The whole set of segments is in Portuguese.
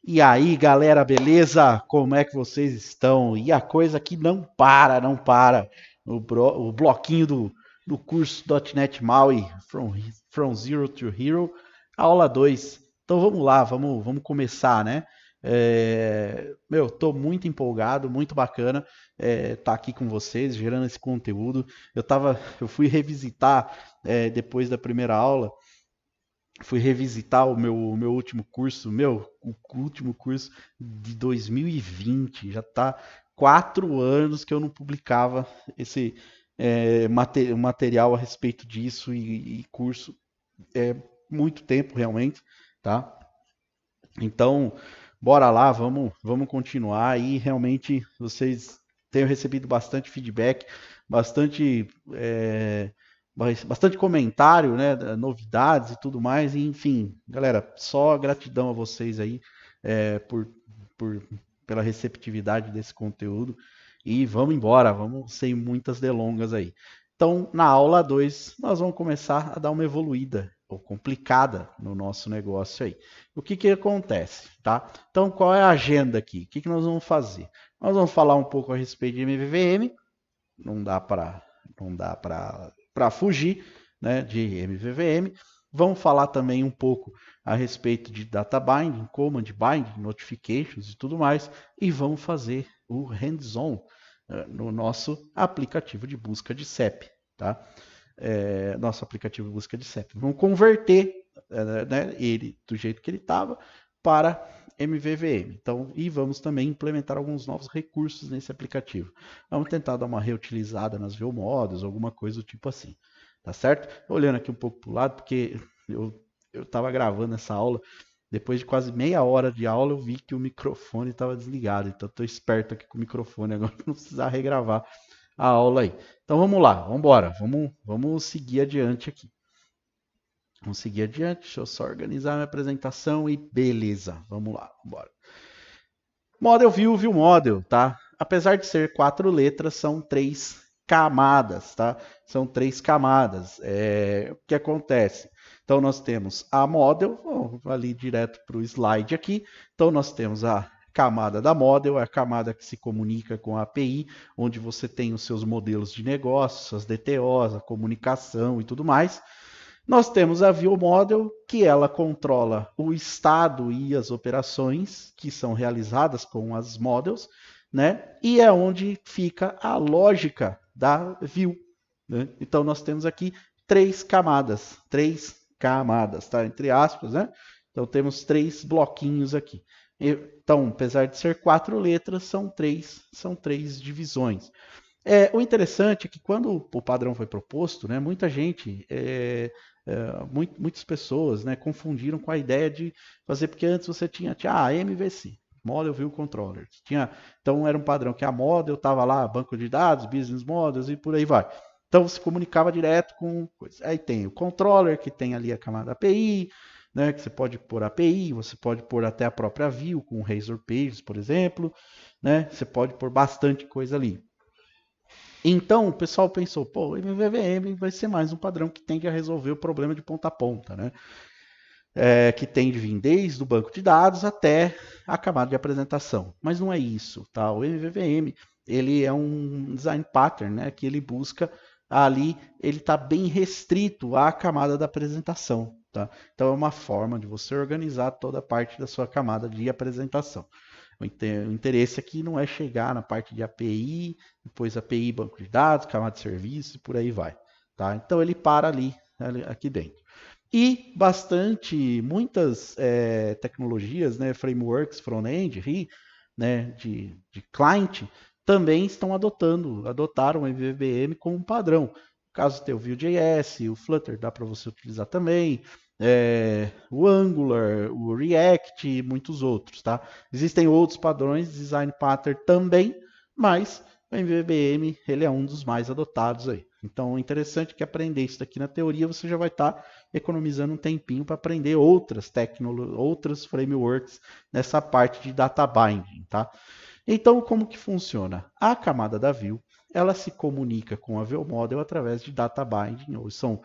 E aí, galera, beleza? Como é que vocês estão? E a coisa que não para, não para. O bloquinho do curso .NET MAUI, From Zero to Hero, aula 2. Então vamos lá, vamos começar, né? Tô muito empolgado, muito bacana tá aqui com vocês, gerando esse conteúdo. Eu fui revisitar depois da primeira aula, fui revisitar o meu último curso, o último curso de 2020. Já tá 4 anos que eu não publicava esse material a respeito disso e curso. É muito tempo realmente, tá? Então, bora lá, vamos continuar. E realmente vocês têm recebido bastante feedback, bastante, bastante comentário, né? Novidades e tudo mais. E, enfim, galera, só gratidão a vocês aí por, por, pela receptividade desse conteúdo. E vamos embora, vamos sem muitas delongas aí. Então, na aula 2 nós vamos começar a dar uma evoluída ou complicada no nosso negócio aí. O que que acontece, tá? Então, qual é a agenda aqui? O que que nós vamos fazer? Nós vamos falar um pouco a respeito de MVVM, não dá para fugir, né, de MVVM. Vamos falar também um pouco a respeito de data binding, command binding, notifications e tudo mais, e vamos fazer o hands-on no nosso aplicativo de busca de CEP, tá? Nosso aplicativo de busca de CEP. Vamos converter né, ele do jeito que ele estava para MVVM. Então, e vamos também implementar alguns novos recursos nesse aplicativo. Vamos tentar dar uma reutilizada nas view models, alguma coisa do tipo assim. Tá certo? Olhando aqui um pouco para o lado, porque eu estava gravando essa aula. Depois de quase meia hora de aula, eu vi que o microfone estava desligado. Então, estou esperto aqui com o microfone agora para não precisar regravar a aula aí. Então, vamos lá, vamos embora. Vamos seguir adiante aqui. Vamos seguir adiante. Deixa eu só organizar minha apresentação e beleza. Vamos lá, vamos embora. Model View, View Model, tá? Apesar de ser 4 letras, são 3 camadas, tá? São 3 camadas. O que acontece? Então, nós temos a model, ali direto para o slide aqui. Então, nós temos a camada da model, é a camada que se comunica com a API, onde você tem os seus modelos de negócio, as DTOs, a comunicação e tudo mais. Nós temos a View Model, que ela controla o estado e as operações que são realizadas com as models, né? E é onde fica a lógica da view. Né? Então nós temos aqui três camadas, tá? Entre aspas, né? Então temos 3 bloquinhos aqui. Então, apesar de ser 4 letras, são três divisões. O interessante é que quando o padrão foi proposto, né, muita gente, muitas pessoas, né, confundiram com a ideia de fazer, porque antes você tinha a MVC, Model View Controller. Então era um padrão que a model estava lá, banco de dados, business models e por aí vai. Então se comunicava direto com coisa. Aí tem o controller, que tem ali a camada API, né, que você pode pôr API, você pode pôr até a própria view com Razor Pages, por exemplo, né, você pode pôr bastante coisa ali. Então o pessoal pensou, pô, o MVVM vai ser mais um padrão que tende a resolver o problema de ponta a ponta, né? Que tem de vir desde o banco de dados até a camada de apresentação. Mas não é isso, tá? O MVVM, ele é um design pattern, né? Que ele busca ali, ele está bem restrito à camada da apresentação, tá? Então é uma forma de você organizar toda a parte da sua camada de apresentação. O interesse aqui não é chegar na parte de API, depois API, banco de dados, camada de serviço e por aí vai. Tá? Então ele para ali, aqui dentro. E muitas tecnologias, né, frameworks front-end, né, de client, também estão adotaram o MVVM como um padrão. No caso tem o Vue.js, o Flutter dá para você utilizar também, o Angular, o React e muitos outros, tá? Existem outros padrões de design pattern também, mas o MVVM ele é um dos mais adotados aí. Então, é interessante que aprender isso daqui na teoria, você já vai estar economizando um tempinho para aprender outras frameworks nessa parte de data binding, tá? Então, como que funciona? A camada da view, ela se comunica com a view model através de data binding, ou são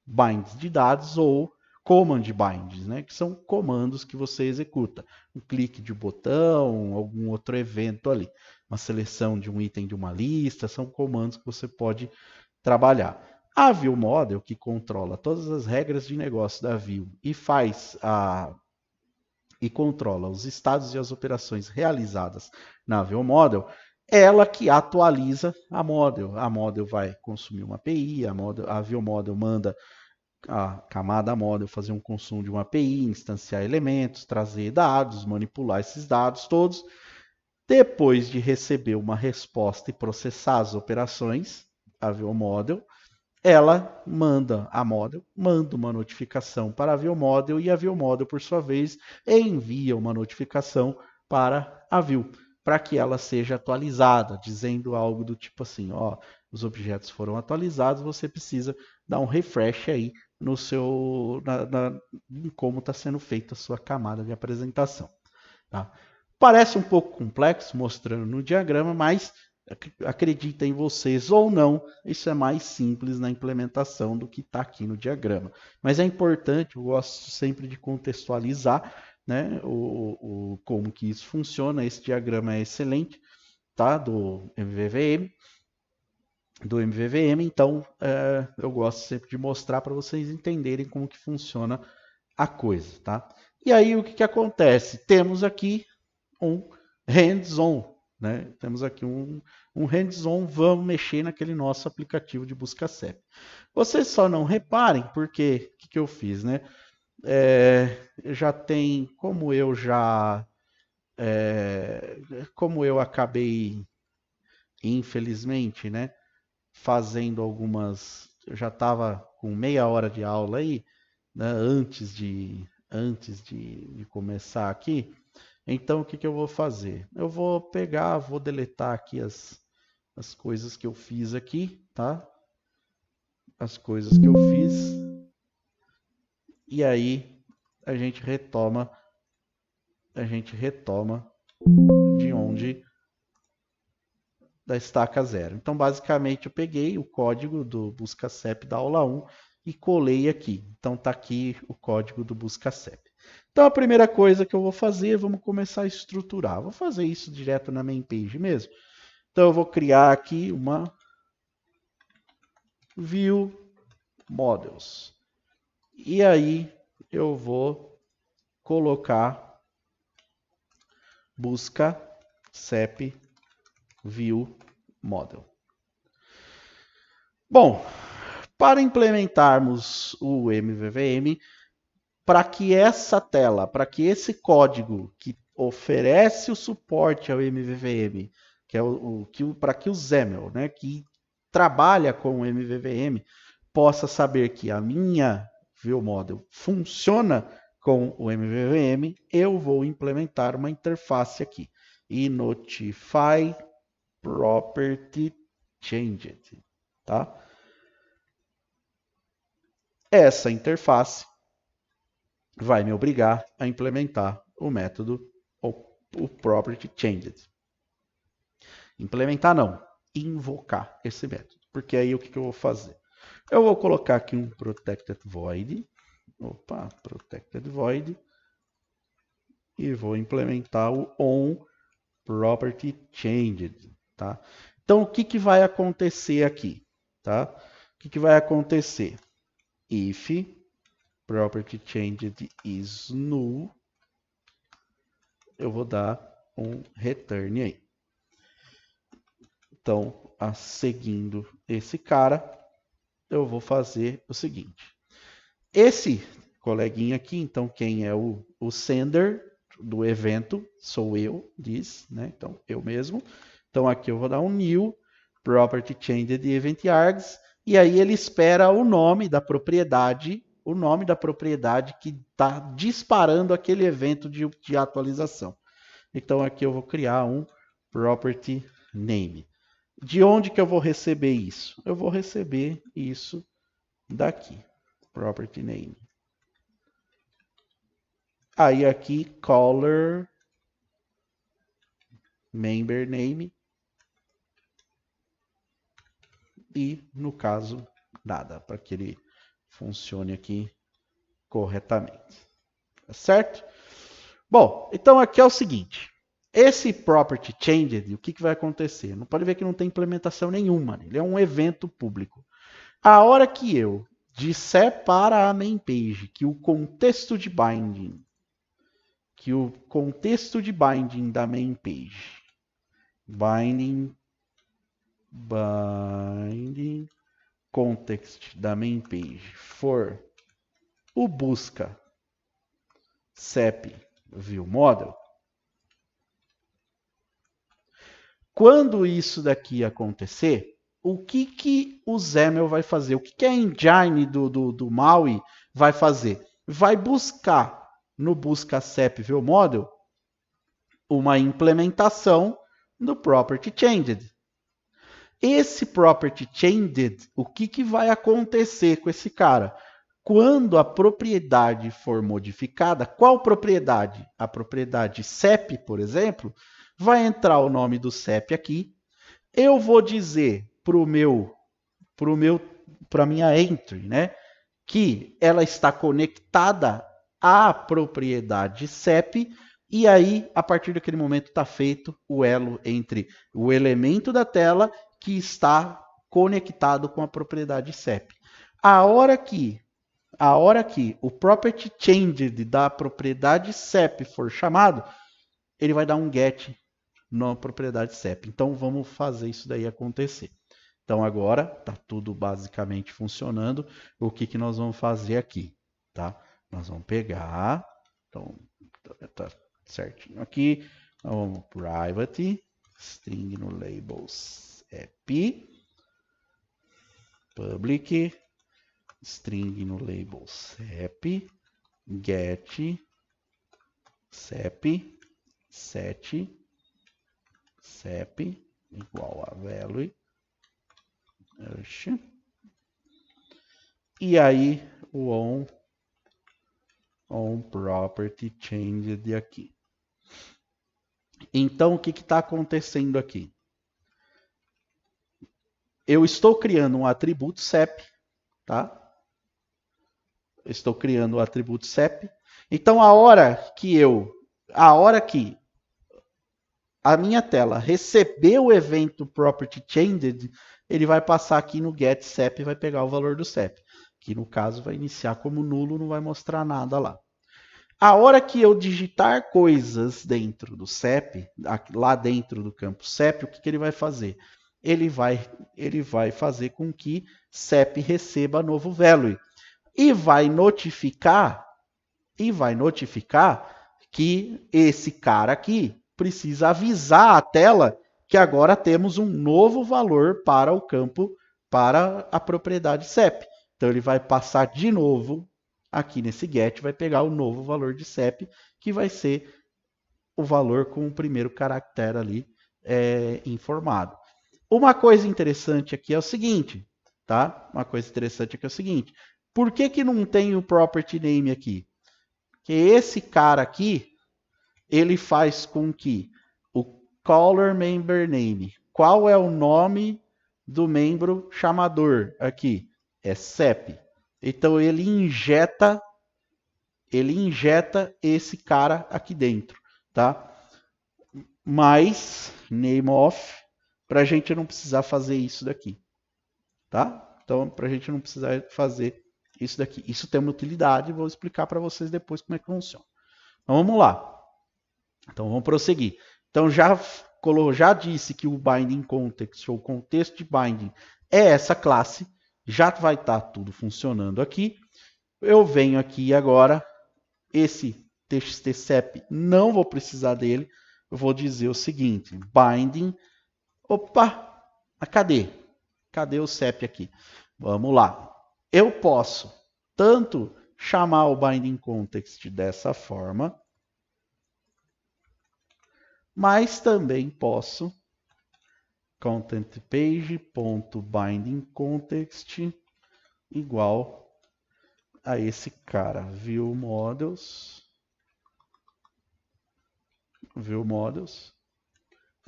binds de dados ou command binds, né? Que são comandos que você executa. Um clique de botão, algum outro evento ali. Uma seleção de um item de uma lista, são comandos que você pode trabalhar. A View Model, que controla todas as regras de negócio da View e controla os estados e as operações realizadas na View Model, ela que atualiza a Model. A Model vai consumir uma API, a View Model manda a camada Model fazer um consumo de uma API, instanciar elementos, trazer dados, manipular esses dados todos. Depois de receber uma resposta e processar as operações, a View Model, ela manda uma notificação para a View Model e a View Model, por sua vez, envia uma notificação para a View, para que ela seja atualizada, dizendo algo do tipo assim, ó, os objetos foram atualizados, você precisa dar um refresh aí no seu, em como está sendo feita a sua camada de apresentação. Tá? Parece um pouco complexo mostrando no diagrama, mas acreditem vocês ou não, isso é mais simples na implementação do que está aqui no diagrama. Mas é importante, eu gosto sempre de contextualizar, né, como que isso funciona. Esse diagrama é excelente, tá, do MVVM, então eu gosto sempre de mostrar para vocês entenderem como que funciona a coisa, tá? E aí o que, que acontece? Temos aqui um hands-on, né? Temos aqui um hands-on, vamos mexer naquele nosso aplicativo de busca CEP. Vocês só não reparem, porque o que eu fiz, né? Já tem, como eu acabei, infelizmente, né? Fazendo algumas, eu já estava com meia hora de aula aí, né? Antes de começar aqui. Então, o que, que eu vou fazer? Eu vou pegar, vou deletar aqui as coisas que eu fiz aqui, tá? As coisas que eu fiz. E aí, a gente retoma de onde da estaca zero. Então, basicamente, eu peguei o código do Busca CEP da aula 1 e colei aqui. Então, tá aqui o código do Busca CEP. Então, a primeira coisa que eu vou fazer, vamos começar a estruturar. Vou fazer isso direto na main page mesmo. Então, eu vou criar aqui uma View Models. E aí, eu vou colocar busca CEP View Model. Bom, para implementarmos o MVVM, para que essa tela, para que esse código que oferece o suporte ao MVVM, que é para que o XAML, né, que trabalha com o MVVM, possa saber que a minha ViewModel funciona com o MVVM, eu vou implementar uma interface aqui. E notify property changed, tá? Essa interface vai me obrigar a implementar o método o property changed. Implementar não, invocar esse método. Porque aí o que eu vou fazer? Eu vou colocar aqui um protected void. Protected void. E vou implementar o on property changed, tá? Então, o que, que vai acontecer aqui, tá? O que, que vai acontecer? If property changed is null, eu vou dar um return aí. Então, seguindo esse cara, eu vou fazer o seguinte. Esse coleguinha aqui, então, quem é o sender do evento, sou eu, diz, né? Então, eu mesmo. Então, aqui eu vou dar um new property changed event args, e aí ele espera o nome da propriedade que está disparando aquele evento de atualização. Então, aqui eu vou criar um property name. De onde que eu vou receber isso? Eu vou receber isso daqui, property name. Aí aqui, caller, member name. E, no caso, nada, para que ele funcione aqui corretamente. Tá certo? Bom, então aqui é o seguinte. Esse property changed, o que vai acontecer? Não pode ver que não tem implementação nenhuma. Ele é um evento público. A hora que eu disser para a main page que o contexto de binding da main page, binding context da main page for o busca CEP view model, quando isso daqui acontecer, o que o XAML vai fazer? O que a engine do MAUI vai fazer? Vai buscar no busca CEP view model uma implementação do property changed. Esse property changed, o que vai acontecer com esse cara? Quando a propriedade for modificada, qual propriedade? A propriedade CEP, por exemplo, vai entrar o nome do CEP aqui. Eu vou dizer para minha entry, né, que ela está conectada à propriedade CEP, e aí, a partir daquele momento, está feito o elo entre o elemento da tela que está conectado com a propriedade CEP. A hora que o property changed da propriedade CEP for chamado, ele vai dar um get na propriedade CEP. Então, vamos fazer isso daí acontecer. Então, agora está tudo basicamente funcionando. O que nós vamos fazer aqui? Tá? Nós vamos pegar, então, está certinho aqui, vamos private, string no labels app, public, string no labels app, get, CEP, set, CEP, igual a value, e aí o on property changed aqui. Então, o que está acontecendo aqui? Eu estou criando um atributo CEP, tá? Estou criando o atributo CEP. Então, a hora que a minha tela receber o evento property changed, ele vai passar aqui no get CEP e vai pegar o valor do CEP, que no caso vai iniciar como nulo, não vai mostrar nada lá. A hora que eu digitar coisas dentro do CEP, lá dentro do campo CEP, o que ele vai fazer? Ele vai fazer com que CEP receba novo value e vai notificar que esse cara aqui precisa avisar a tela que agora temos um novo valor para o campo, para a propriedade CEP. Então ele vai passar de novo aqui nesse get, vai pegar o novo valor de CEP, que vai ser o valor com o primeiro caractere ali informado. Uma coisa interessante aqui é o seguinte, tá? Por que não tem o property name aqui? Que esse cara aqui, ele faz com que o caller member name, qual é o nome do membro chamador aqui? É CEP. Então ele injeta esse cara aqui dentro, tá? Mas name of, para a gente não precisar fazer isso daqui, tá? Então, para a gente não precisar fazer isso daqui. Isso tem uma utilidade, vou explicar para vocês depois como é que funciona. Então, vamos lá. Então, vamos prosseguir. Então, já disse que o binding context, ou contexto de binding, é essa classe. Já vai estar tudo funcionando aqui. Eu venho aqui agora, esse txt-cep, não vou precisar dele. Eu vou dizer o seguinte, binding, opa, cadê? Cadê o CEP aqui? Vamos lá. Eu posso tanto chamar o binding context dessa forma, mas também posso content page.bindingContext igual a esse cara, view models,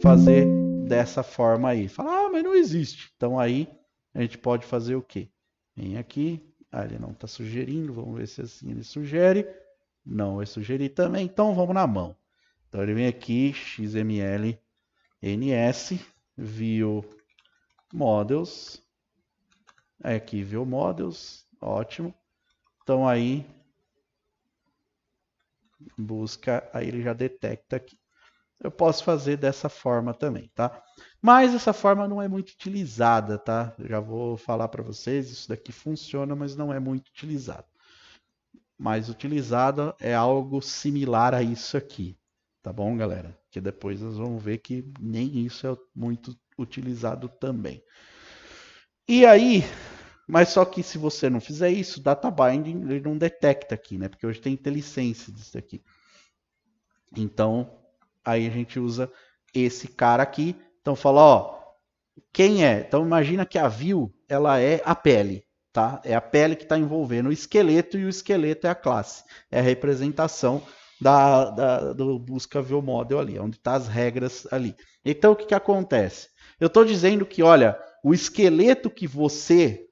fazer dessa forma aí. Fala, mas não existe. Então aí a gente pode fazer o quê? Vem aqui, Ah, ele não está sugerindo. Vamos ver se assim ele sugere. Não vai sugerir também. Então vamos na mão. Então ele vem aqui, XML NS, View Models. Aqui, View Models. Ótimo. Então aí, busca, aí ele já detecta aqui. Eu posso fazer dessa forma também, tá? Mas essa forma não é muito utilizada, tá? Eu já vou falar para vocês, isso daqui funciona, mas não é muito utilizado. Mais utilizada é algo similar a isso aqui, tá bom, galera? Que depois nós vamos ver que nem isso é muito utilizado também. E aí, mas só que se você não fizer isso, data binding ele não detecta aqui, né? Porque hoje tem IntelliSense disso daqui. Então, aí a gente usa esse cara aqui. Então fala, ó, quem é? Então imagina que a view, ela é a pele, tá? É a pele que está envolvendo o esqueleto e o esqueleto é a classe. É a representação do busca view model ali, onde está as regras ali. Então o que, que acontece? Eu estou dizendo que, olha, o esqueleto que você,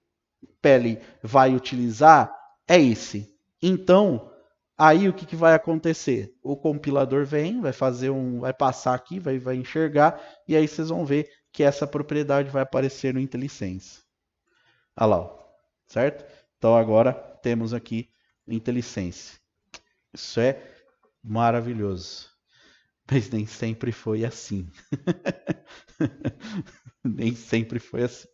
pele, vai utilizar é esse. Então, aí o que, que vai acontecer? O compilador vem, vai fazer vai passar aqui, vai enxergar, e aí vocês vão ver que essa propriedade vai aparecer no IntelliSense. Olha lá, ó, certo? Então agora temos aqui o IntelliSense. Isso é maravilhoso. Mas nem sempre foi assim. Nem sempre foi assim.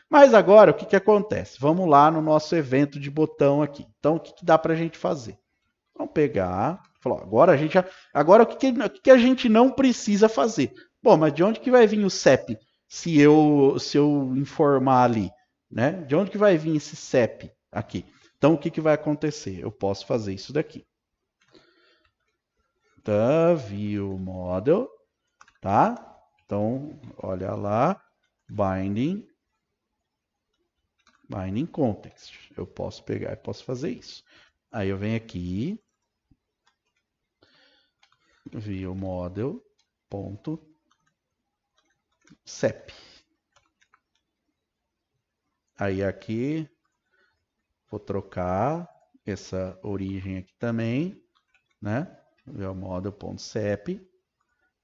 Mas agora, o que, que acontece? Vamos lá no nosso evento de botão aqui. Então, o que, que dá para a gente fazer? Vamos pegar. Falar, agora a gente agora o que a gente não precisa fazer? Bom, mas de onde que vai vir o CEP se eu informar ali, né? De onde que vai vir esse CEP aqui? Então o que vai acontecer? Eu posso fazer isso daqui. Tá, view model, tá? Então, olha lá, binding context. Eu posso pegar e posso fazer isso. Aí eu venho aqui, view model ponto CEP. Aí aqui vou trocar essa origem aqui também, né? View model.cep.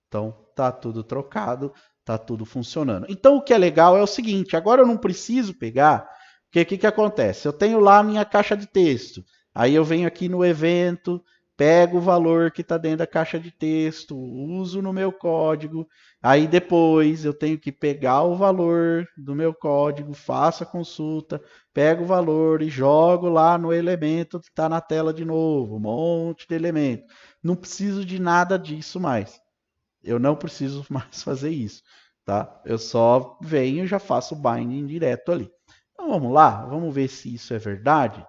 Então tá tudo trocado, tá tudo funcionando. Então o que é legal é o seguinte, agora eu não preciso pegar, porque o que acontece? Eu tenho lá a minha caixa de texto, aí eu venho aqui no evento, pego o valor que está dentro da caixa de texto, uso no meu código, aí depois eu tenho que pegar o valor do meu código, faço a consulta, pego o valor e jogo lá no elemento que está na tela de novo, um monte de elemento. Não preciso de nada disso mais. Eu não preciso mais fazer isso, tá? Eu só venho e já faço o binding direto ali. Então vamos lá, vamos ver se isso é verdade.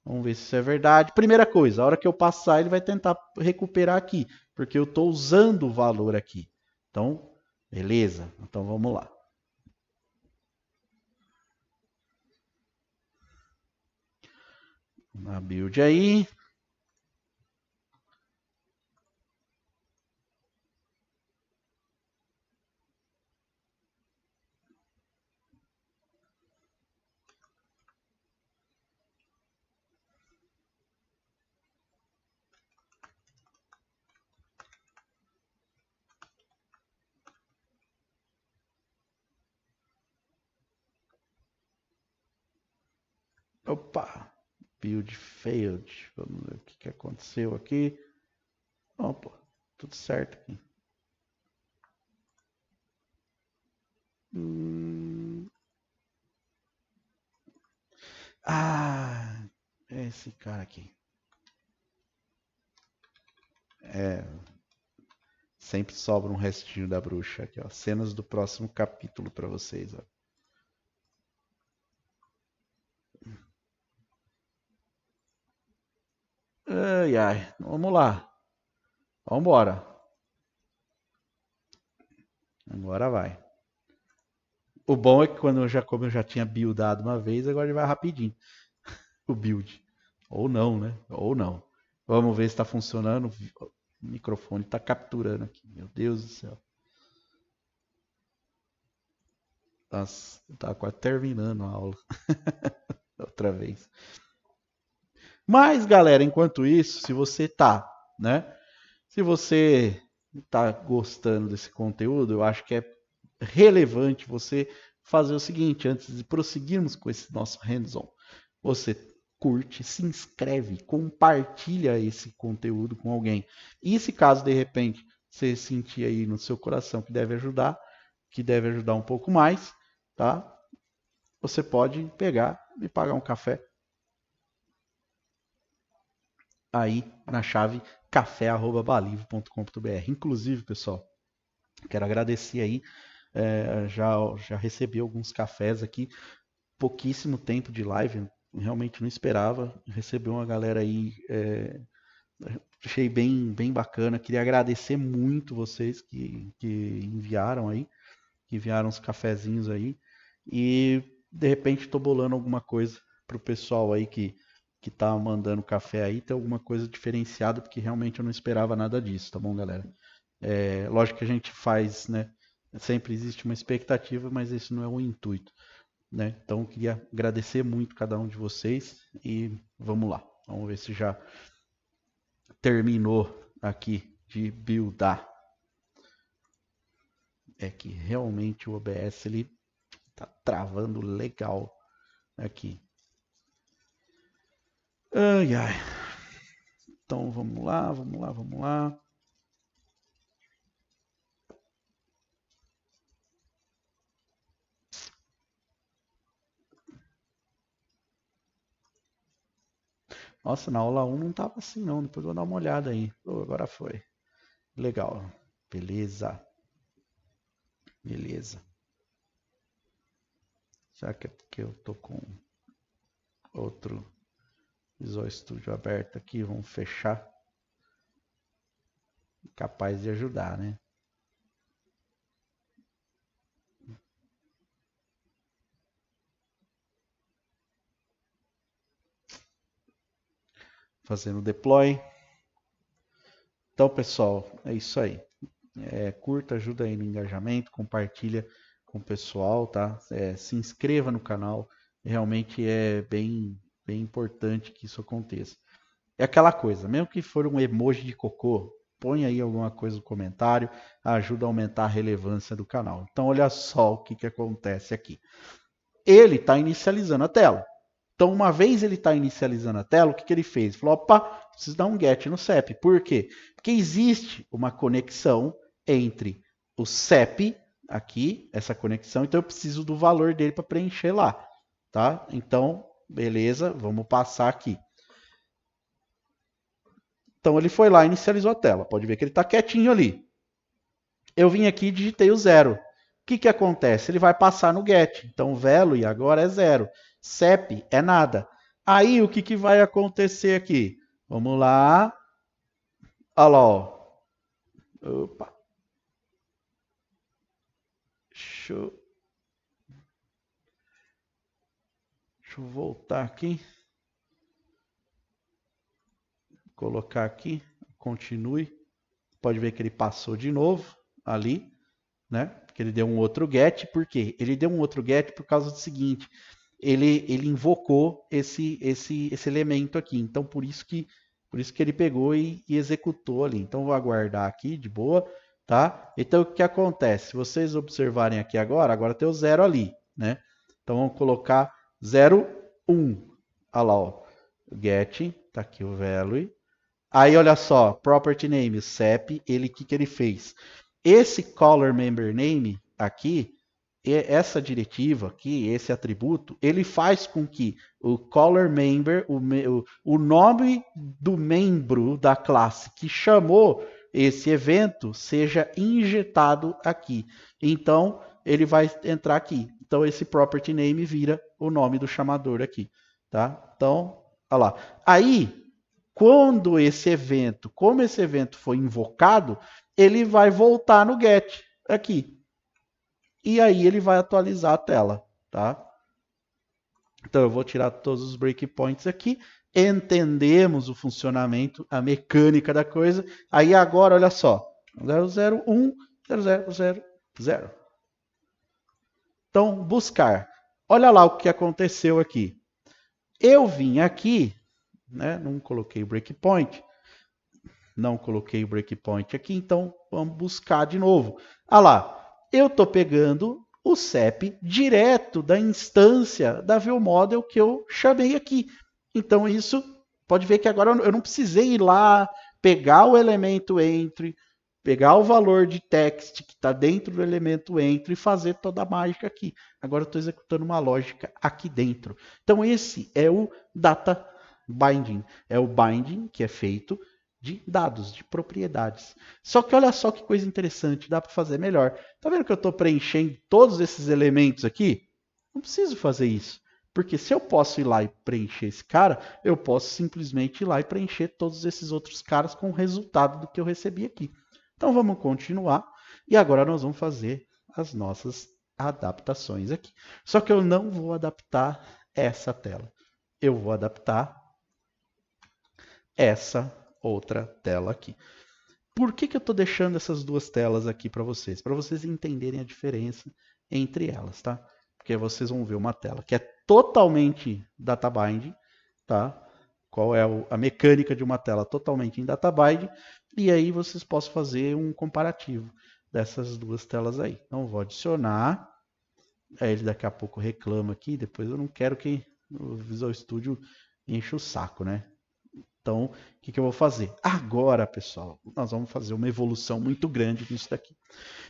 Vamos ver se isso é verdade. Primeira coisa, a hora que eu passar, ele vai tentar recuperar aqui, porque eu estou usando o valor aqui. Então, beleza. Então vamos lá. Na build aí. Opa, build failed. Vamos ver o que aconteceu aqui. Opa, tudo certo aqui. Ah, é esse cara aqui. É, sempre sobra um restinho da bruxa aqui, ó. Cenas do próximo capítulo para vocês, ó. Ai, ai, vamos lá. Vamos embora. Agora vai. O bom é que como eu já tinha buildado uma vez, agora ele vai rapidinho. O build. Ou não, né? Ou não. Vamos ver se está funcionando. O microfone está capturando aqui. Meu Deus do céu. Tá quase terminando a aula. Outra vez. Mas, galera, enquanto isso, se você tá, né? Se você tá gostando desse conteúdo, eu acho que é relevante você fazer o seguinte, antes de prosseguirmos com esse nosso hands-on. Você curte, se inscreve, compartilha esse conteúdo com alguém. E se caso, de repente, você sentir aí no seu coração que deve ajudar um pouco mais, tá? Você pode pegar e pagar um café aí na chave café@balivo.com.br. Inclusive, pessoal, quero agradecer aí, já recebi alguns cafés aqui, pouquíssimo tempo de live, realmente não esperava, recebi uma galera aí, achei bem bacana, queria agradecer muito vocês que enviaram aí, que enviaram os cafezinhos aí, e de repente estou bolando alguma coisa para o pessoal aí que tá mandando café aí, ter alguma coisa diferenciada, porque realmente eu não esperava nada disso, tá bom, galera? Lógico que a gente faz, né? Sempre existe uma expectativa, mas esse não é o intuito, né? Então eu queria agradecer muito cada um de vocês e vamos lá. Vamos ver se já terminou aqui de buildar. É que realmente o OBS ele tá travando legal aqui. Ai, ai. Então vamos lá, vamos lá, vamos lá. Nossa, na aula 1 não tava assim não, depois eu vou dar uma olhada aí. Oh, agora foi. Legal. Beleza. Beleza. Será que é porque eu tô com outro Visual Studio aberto aqui? Vamos fechar. Capaz de ajudar, né? Fazendo deploy. Então, pessoal, é isso aí. Curta, ajuda aí no engajamento, compartilha com o pessoal, tá? Se inscreva no canal. Realmente é bem importante que isso aconteça. É aquela coisa, mesmo que for um emoji de cocô, põe aí alguma coisa no comentário, ajuda a aumentar a relevância do canal. Então, olha só o que acontece aqui. Ele está inicializando a tela. Então, uma vez ele está inicializando a tela, o que ele fez? Ele falou, opa, preciso dar um get no CEP. Por quê? Porque existe uma conexão entre o CEP, aqui, essa conexão, então eu preciso do valor dele para preencher lá. Tá? Então, beleza, vamos passar aqui. Então, ele foi lá e inicializou a tela. Pode ver que ele está quietinho ali. Eu vim aqui e digitei o 0. O que acontece? Ele vai passar no get. Então, value agora é 0. CEP é nada. Aí, o que vai acontecer aqui? Vamos lá. Olha lá, ó. Opa. Deixa eu voltar aqui. Colocar aqui. Continue. Pode ver que ele passou de novo ali, né? Porque ele deu um outro get. Por quê? Ele deu um outro get por causa do seguinte. Ele invocou esse elemento aqui. Então, por isso que ele pegou e executou ali. Então, vou aguardar aqui de boa, tá? Então, o que acontece? Se vocês observarem aqui agora tem o 0 ali, né? Então, vamos colocar 0, 1. Olha lá, ó. Get, tá aqui o value. Aí, olha só, property name, CEP, o que ele fez? Esse color member name aqui, essa diretiva aqui, esse atributo, ele faz com que o color member, o nome do membro da classe que chamou esse evento seja injetado aqui. Então, ele vai entrar aqui. Então, esse property name vira o nome do chamador aqui, tá? Então, olha lá. Aí, como esse evento foi invocado, ele vai voltar no get aqui. E aí ele vai atualizar a tela, tá? Então eu vou tirar todos os breakpoints aqui, entendemos o funcionamento, a mecânica da coisa. Aí agora, olha só, 001, 0000. Então, buscar. Olha lá o que aconteceu aqui. Eu vim aqui né? Não coloquei o breakpoint. Não coloquei o breakpoint aqui, então vamos buscar de novo. Ah lá, eu estou pegando o CEP direto da instância da ViewModel que eu chamei aqui. Então isso, pode ver que agora eu não precisei ir lá, pegar o elemento entry, pegar o valor de text que está dentro do elemento entry e fazer toda a mágica aqui. Agora eu estou executando uma lógica aqui dentro. Então esse é o data binding. É o binding que é feito de dados, de propriedades. Só que olha só que coisa interessante, dá para fazer melhor. Tá vendo que eu estou preenchendo todos esses elementos aqui? Não preciso fazer isso. Porque se eu posso ir lá e preencher esse cara, eu posso simplesmente ir lá e preencher todos esses outros caras com o resultado do que eu recebi aqui. Então vamos continuar. E agora nós vamos fazer as nossas adaptações aqui. Só que eu não vou adaptar essa tela. Eu vou adaptar essa outra tela aqui. Por que eu estou deixando essas duas telas aqui para vocês? Para vocês entenderem a diferença entre elas, tá? Porque vocês vão ver uma tela que é totalmente data binding, tá? Qual é a mecânica de uma tela totalmente em data binding, e aí vocês possam fazer um comparativo dessas duas telas aí. Então, vou adicionar, aí ele daqui a pouco reclama aqui, depois eu não quero que o Visual Studio enche o saco, né? Então, o que eu vou fazer? Agora, pessoal, nós vamos fazer uma evolução muito grande nisso daqui.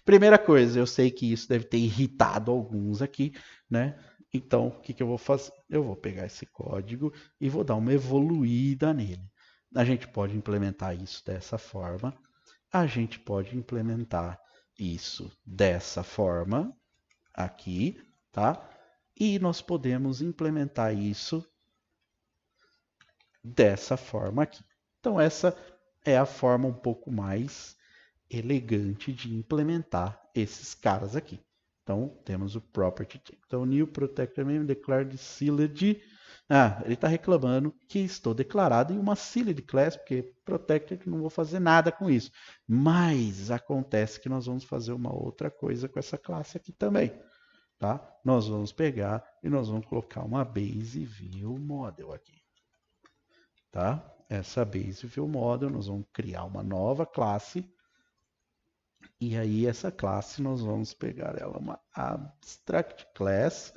Primeira coisa, eu sei que isso deve ter irritado alguns aqui, né? Então, o que eu vou fazer? Eu vou pegar esse código e vou dar uma evoluída nele. A gente pode implementar isso dessa forma. A gente pode implementar isso dessa forma aqui, tá? E nós podemos implementar isso dessa forma aqui. Então, essa é a forma um pouco mais elegante de implementar esses caras aqui. Então, temos o property check. Então, new protector name declared sealed. Ah, ele está reclamando que estou declarado em uma sealed class, porque protected não vou fazer nada com isso. Mas acontece que nós vamos fazer uma outra coisa com essa classe aqui também. Tá? Nós vamos pegar e nós vamos colocar uma base view model aqui. Tá? Essa base view model, nós vamos criar uma nova classe. E aí essa classe nós vamos pegar ela uma abstract class.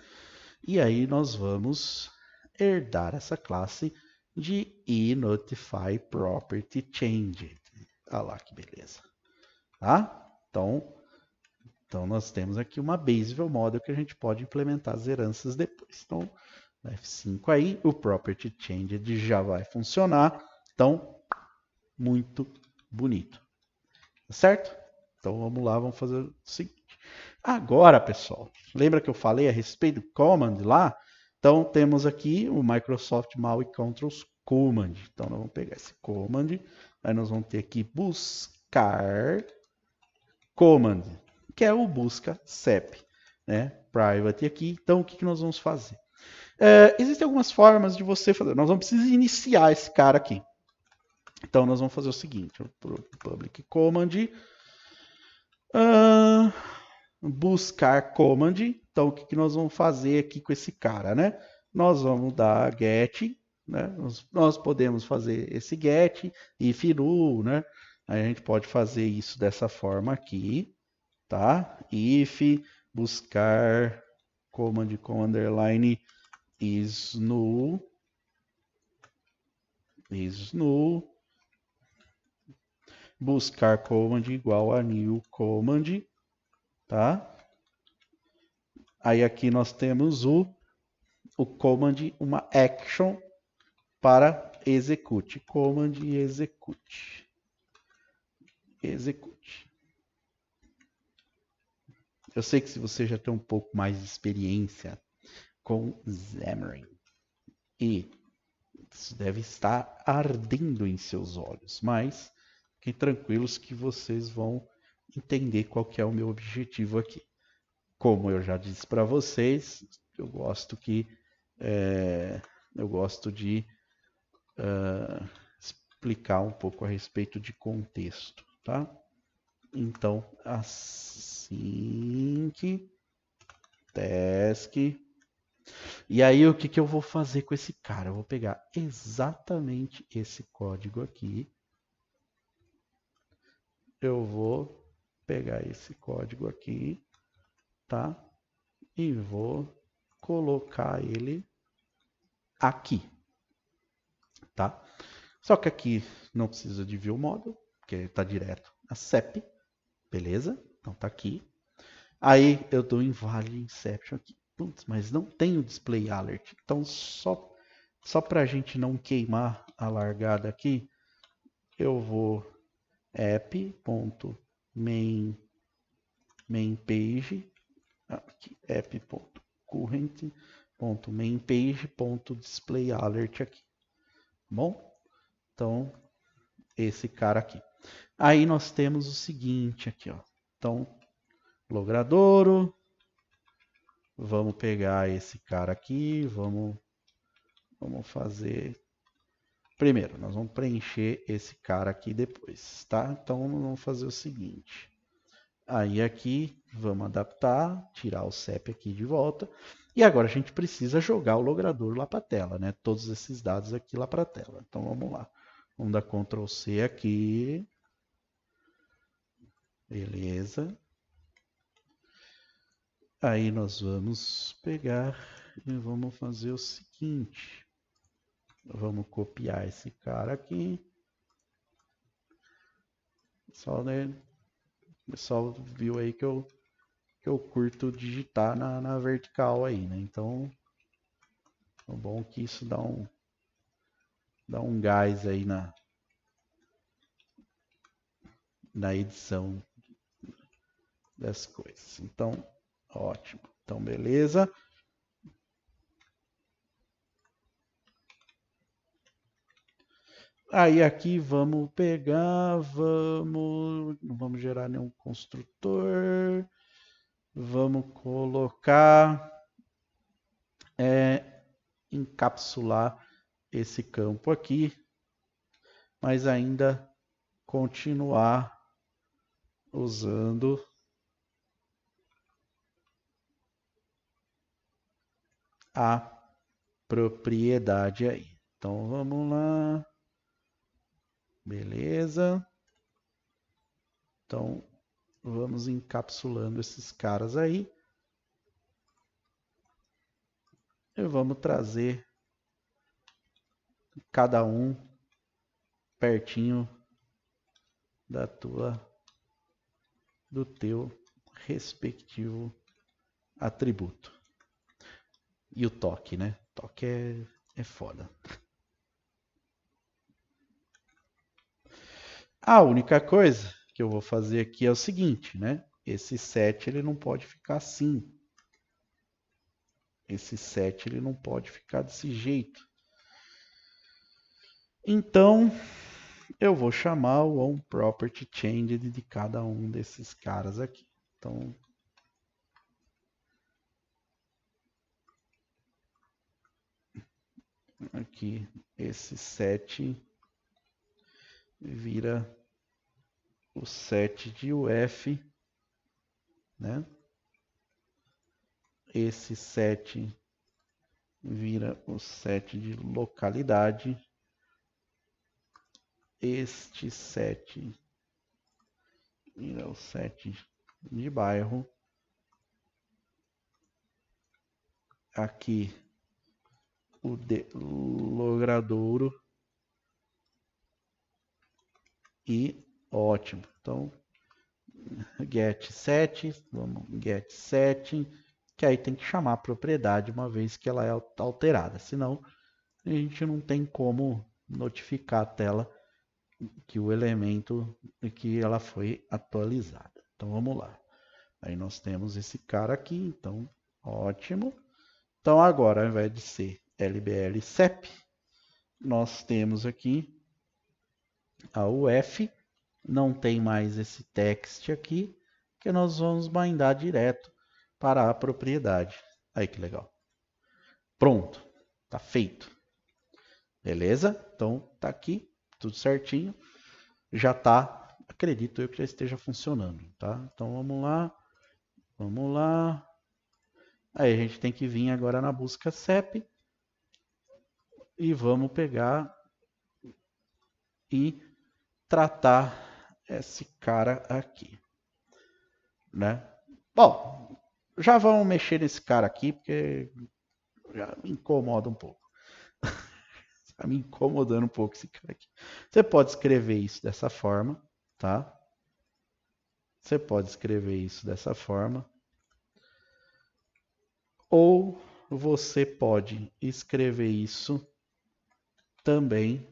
E aí nós vamos herdar essa classe de eNotify property change. Olha lá que beleza. Tá? Então nós temos aqui uma base view model que a gente pode implementar as heranças depois. Então, F5 aí, o property changed já vai funcionar. Então, muito bonito. Tá certo? Então vamos lá, vamos fazer o seguinte. Agora, pessoal, lembra que eu falei a respeito do command lá? Então temos aqui o Microsoft MAUI Controls Command. Então nós vamos pegar esse command, aí nós vamos ter aqui buscar command, que é o busca CEP, né? Private aqui. Então o que nós vamos fazer? Existem algumas formas de você fazer. Nós vamos precisar iniciar esse cara aqui. Então nós vamos fazer o seguinte: public command buscar command. Então o que nós vamos fazer aqui com esse cara, né? Nós vamos dar get, né? Nós podemos fazer esse get if null, né? Aí a gente pode fazer isso dessa forma aqui, tá? If buscar command com underline is null, buscar command igual a new command, tá? Aí aqui nós temos o command, uma action para execute. Command execute. Execute. Eu sei que se você já tem um pouco mais de experiência com Xamarin e isso deve estar ardendo em seus olhos, mas fiquem tranquilos que vocês vão entender qual que é o meu objetivo aqui. Como eu já disse para vocês, eu gosto de explicar um pouco a respeito de contexto, tá? Então, async task E aí o que que eu vou fazer com esse cara? Eu vou pegar exatamente esse código aqui. Eu vou pegar esse código aqui, tá? E vou colocar ele aqui, tá? Só que aqui não precisa de view model, porque está direto na CEP, beleza? Então tá aqui. Aí eu dou invalid inception aqui. Putz, mas não tem o display alert. Então só para a gente não queimar a largada aqui, eu vou app.mainpage aqui, app.current.mainpage.displayAlert aqui, bom? Então esse cara aqui. Aí nós temos o seguinte aqui, ó. Então logradouro, vamos pegar esse cara aqui, vamos fazer. Primeiro, nós vamos preencher esse cara aqui depois, tá? Então vamos fazer o seguinte. Aí aqui, vamos adaptar, tirar o CEP aqui de volta. E agora a gente precisa jogar o logrador lá para a tela, né? Todos esses dados aqui lá para a tela. Então vamos lá. Vamos dar Ctrl C aqui. Beleza. Aí nós vamos pegar e vamos fazer o seguinte. Vamos copiar esse cara aqui. Só, né? O pessoal viu aí que eu curto digitar na vertical aí, né? Então, é bom que isso dá um gás aí na edição das coisas. Então, ótimo. Então, beleza. Aí aqui vamos pegar, não vamos gerar nenhum construtor, vamos colocar, encapsular esse campo aqui, mas ainda continuar usando a propriedade aí. Então vamos lá. Beleza. Então vamos encapsulando esses caras aí. E vamos trazer cada um pertinho do teu respectivo atributo. E o toque, né? Toque é foda. A única coisa que eu vou fazer aqui é o seguinte, né? Esse set ele não pode ficar assim. Esse set ele não pode ficar desse jeito. Então, eu vou chamar o onPropertyChanged de cada um desses caras aqui. Então, aqui, esse set vira o set de UF, né? Esse set vira o set de localidade. Este set vira o set de bairro. Aqui o de logradouro. E ótimo. Então, get set, vamos get set, que aí tem que chamar a propriedade uma vez que ela é alterada. Senão, a gente não tem como notificar a tela que o elemento que ela foi atualizada. Então vamos lá. Aí nós temos esse cara aqui, então ótimo. Então agora, ao invés de ser LBL CEP, nós temos aqui a UF, não tem mais esse text aqui, que nós vamos bindar direto para a propriedade. Aí que legal. Pronto, tá feito. Beleza? Então tá aqui, tudo certinho. Já tá, acredito eu que já esteja funcionando, tá? Então vamos lá. Vamos lá. Aí a gente tem que vir agora na busca CEP e vamos pegar e tratar esse cara aqui, né? Bom, já vamos mexer nesse cara aqui porque já me incomoda um pouco. Tá me incomodando um pouco esse cara aqui. Você pode escrever isso dessa forma, tá? Você pode escrever isso dessa forma. Ou você pode escrever isso também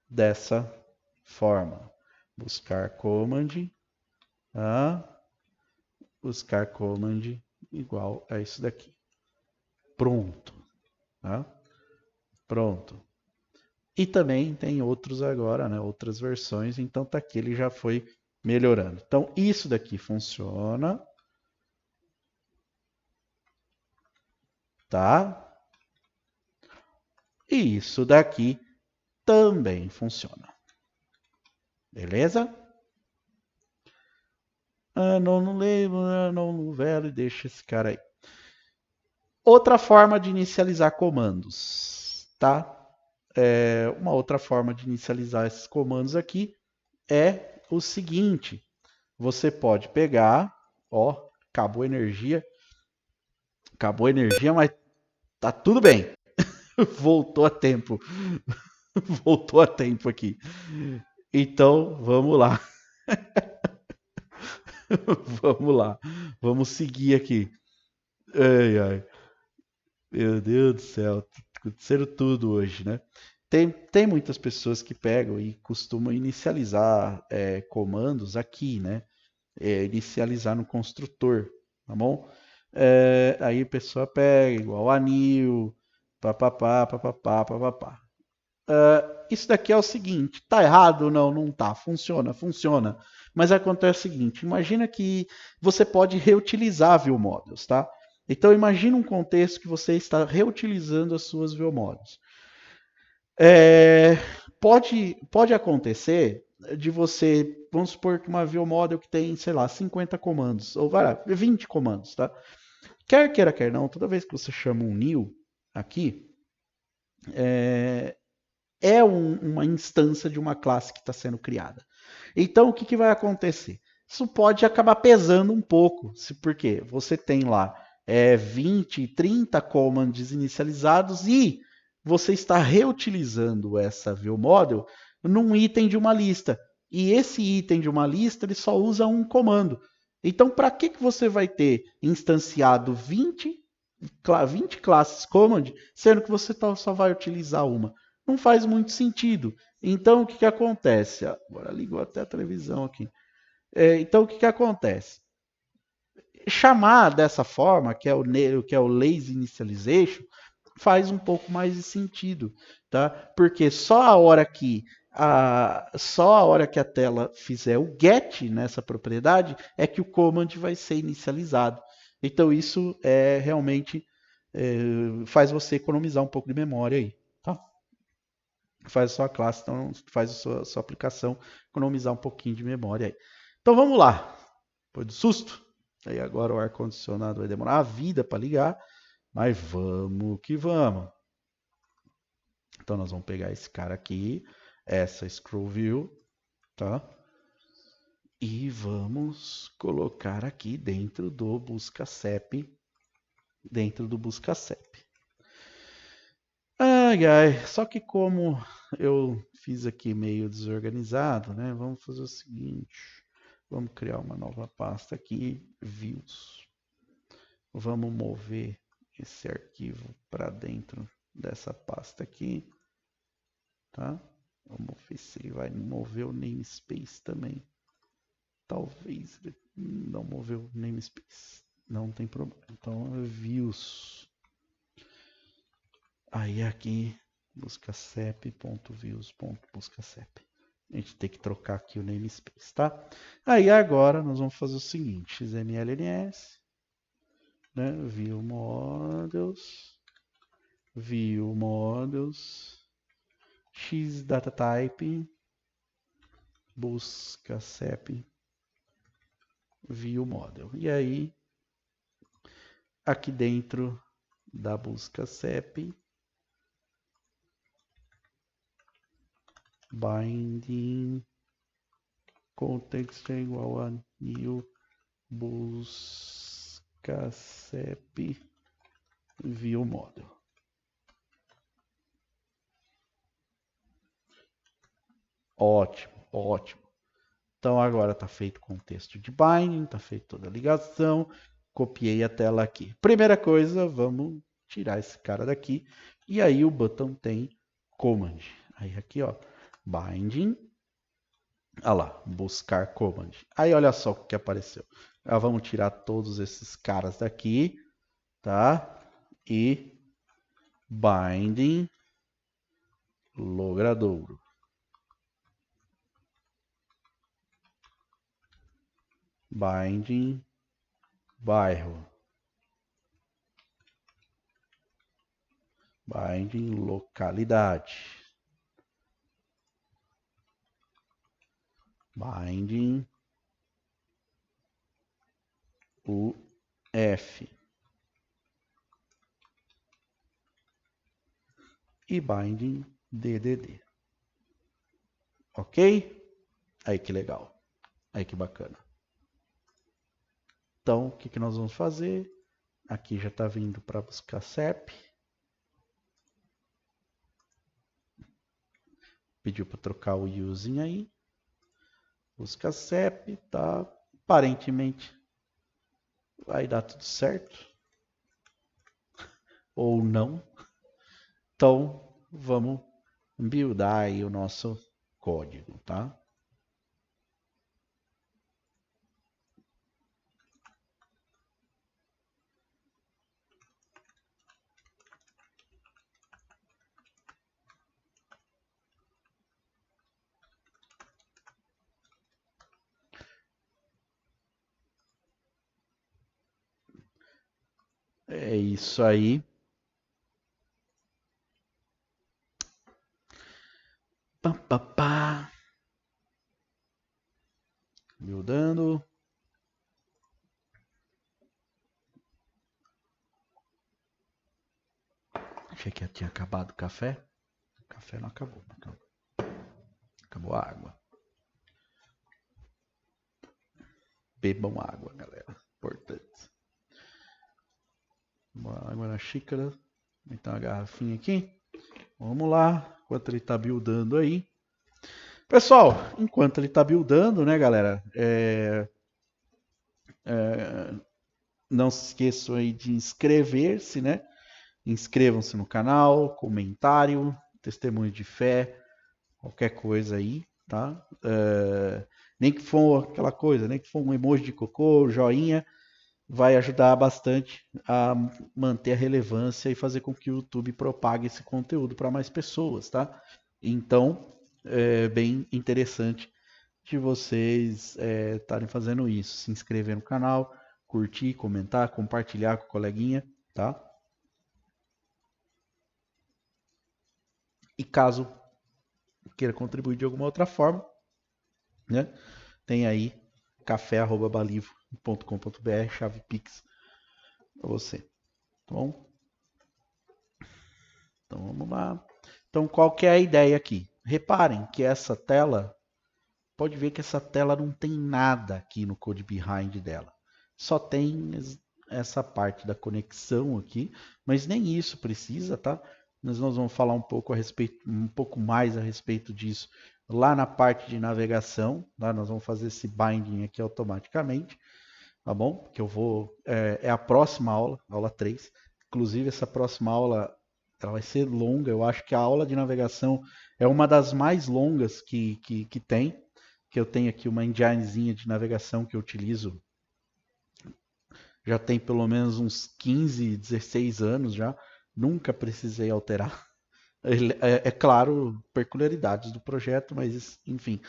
dessa forma. Buscar command, tá? Buscar command igual a isso daqui. Pronto, tá? Pronto. E também tem outros agora, né? Outras versões. Então tá aqui, ele já foi melhorando. Então isso daqui funciona, tá? E isso daqui também funciona. Beleza? Ah, não lembro, não velho, deixa esse cara aí. Outra forma de inicializar comandos, tá? Uma outra forma de inicializar esses comandos aqui é o seguinte: você pode pegar, ó, acabou a energia, mas tá tudo bem, voltou a tempo, voltou a tempo aqui. Então, vamos lá, vamos lá, vamos seguir aqui. Ai, ai, meu Deus do céu, aconteceu tudo hoje, né? Tem muitas pessoas que pegam e costumam inicializar comandos aqui, né? Inicializar no construtor, tá bom? Aí a pessoa pega igual anil, papapá, papapá, papapá. Isso daqui é o seguinte, tá errado? Não, não tá. Funciona, funciona. Mas acontece o seguinte, imagina que você pode reutilizar view models, tá? Então imagina um contexto que você está reutilizando as suas view models. Pode acontecer de você, vamos supor que uma view model que tem, sei lá, 50 comandos, ou vai lá, 20 comandos, tá? Quer queira, quer não, toda vez que você chama um new aqui, uma instância de uma classe que está sendo criada. Então, o que vai acontecer? Isso pode acabar pesando um pouco, porque você tem lá 20, 30 commands inicializados e você está reutilizando essa view model num item de uma lista. E esse item de uma lista ele só usa um comando. Então, para que você vai ter instanciado 20 classes command, sendo que você só vai utilizar uma? Não faz muito sentido. Então, o que acontece? Agora ligou até a televisão aqui. Então, o que acontece? Chamar dessa forma, que é o lazy initialization, faz um pouco mais de sentido, tá? Porque só a hora que a tela fizer o get nessa propriedade é que o command vai ser inicializado. Então isso realmente faz você economizar um pouco de memória aí, tá? Faz a sua classe, então faz a sua aplicação economizar um pouquinho de memória aí. Então vamos lá. Foi do susto? Aí agora o ar-condicionado vai demorar a vida para ligar, mas vamos que vamos. Então nós vamos pegar esse cara aqui, essa scroll view, tá? E vamos colocar aqui dentro do busca CEP, Ai, ai, só que como eu fiz aqui meio desorganizado, né? Vamos fazer o seguinte, vamos criar uma nova pasta aqui, views. Vamos mover esse arquivo para dentro dessa pasta aqui, tá? Vamos ver se ele vai mover o namespace também. Talvez ele não moveu o namespace. Não tem problema. Então, views. Aí aqui, busca cep.views.buscacep. A gente tem que trocar aqui o namespace, tá? Aí agora nós vamos fazer o seguinte, xmlns, né? View models, x data type, busca cep, view model. E aí aqui dentro da busca CEP, binding context é igual a new busca CEP view model. Ótimo, ótimo. Então agora está feito o contexto de binding, está feita toda a ligação, copiei a tela aqui. Primeira coisa, vamos tirar esse cara daqui, e aí o botão tem command. Aí aqui, ó, binding, olha lá, buscar command. Aí olha só o que apareceu. Vamos tirar todos esses caras daqui, tá? E binding logradouro. Binding bairro. Binding localidade. Binding UF. E binding DDD. Ok? Aí que legal. Aí que bacana. Então, o que nós vamos fazer? Aqui já está vindo para buscar CEP. Pediu para trocar o using aí. Busca CEP, tá? Aparentemente vai dar tudo certo. Ou não. Então, vamos buildar aí o nosso código, tá? É isso aí. Pá, pá, pá. Buildando. Achei que tinha acabado o café. O café não acabou. Acabou a água. Bebam água, galera. Importante. Água na xícara. Então a garrafinha aqui. Vamos lá. Enquanto ele está buildando aí. Pessoal, enquanto ele está buildando, né, galera? Não se esqueçam aí de inscrever-se, né? Inscrevam-se no canal, comentário, testemunho de fé, qualquer coisa aí, tá? Nem que for aquela coisa, nem que for um emoji de cocô, joinha, vai ajudar bastante a manter a relevância e fazer com que o YouTube propague esse conteúdo para mais pessoas, tá? Então, é bem interessante de vocês estarem fazendo isso. Se inscrever no canal, curtir, comentar, compartilhar com o coleguinha, tá? E caso queira contribuir de alguma outra forma, né? Tem aí café@balivo.com.br, chave Pix para você. Tá bom? Então vamos lá. Então qual que é a ideia aqui? Reparem que essa tela, pode ver que essa tela não tem nada aqui no code behind dela. Só tem essa parte da conexão aqui, mas nem isso precisa, tá? Nós vamos falar um pouco mais a respeito disso lá na parte de navegação, tá? Nós vamos fazer esse binding aqui automaticamente, tá bom? Que eu vou é a próxima aula, aula 3. Inclusive essa próxima aula ela vai ser longa, eu acho que a aula de navegação é uma das mais longas que tem, que eu tenho aqui uma enginezinha de navegação que eu utilizo já tem pelo menos uns 15, 16 anos já, nunca precisei alterar. É claro, peculiaridades do projeto, mas enfim,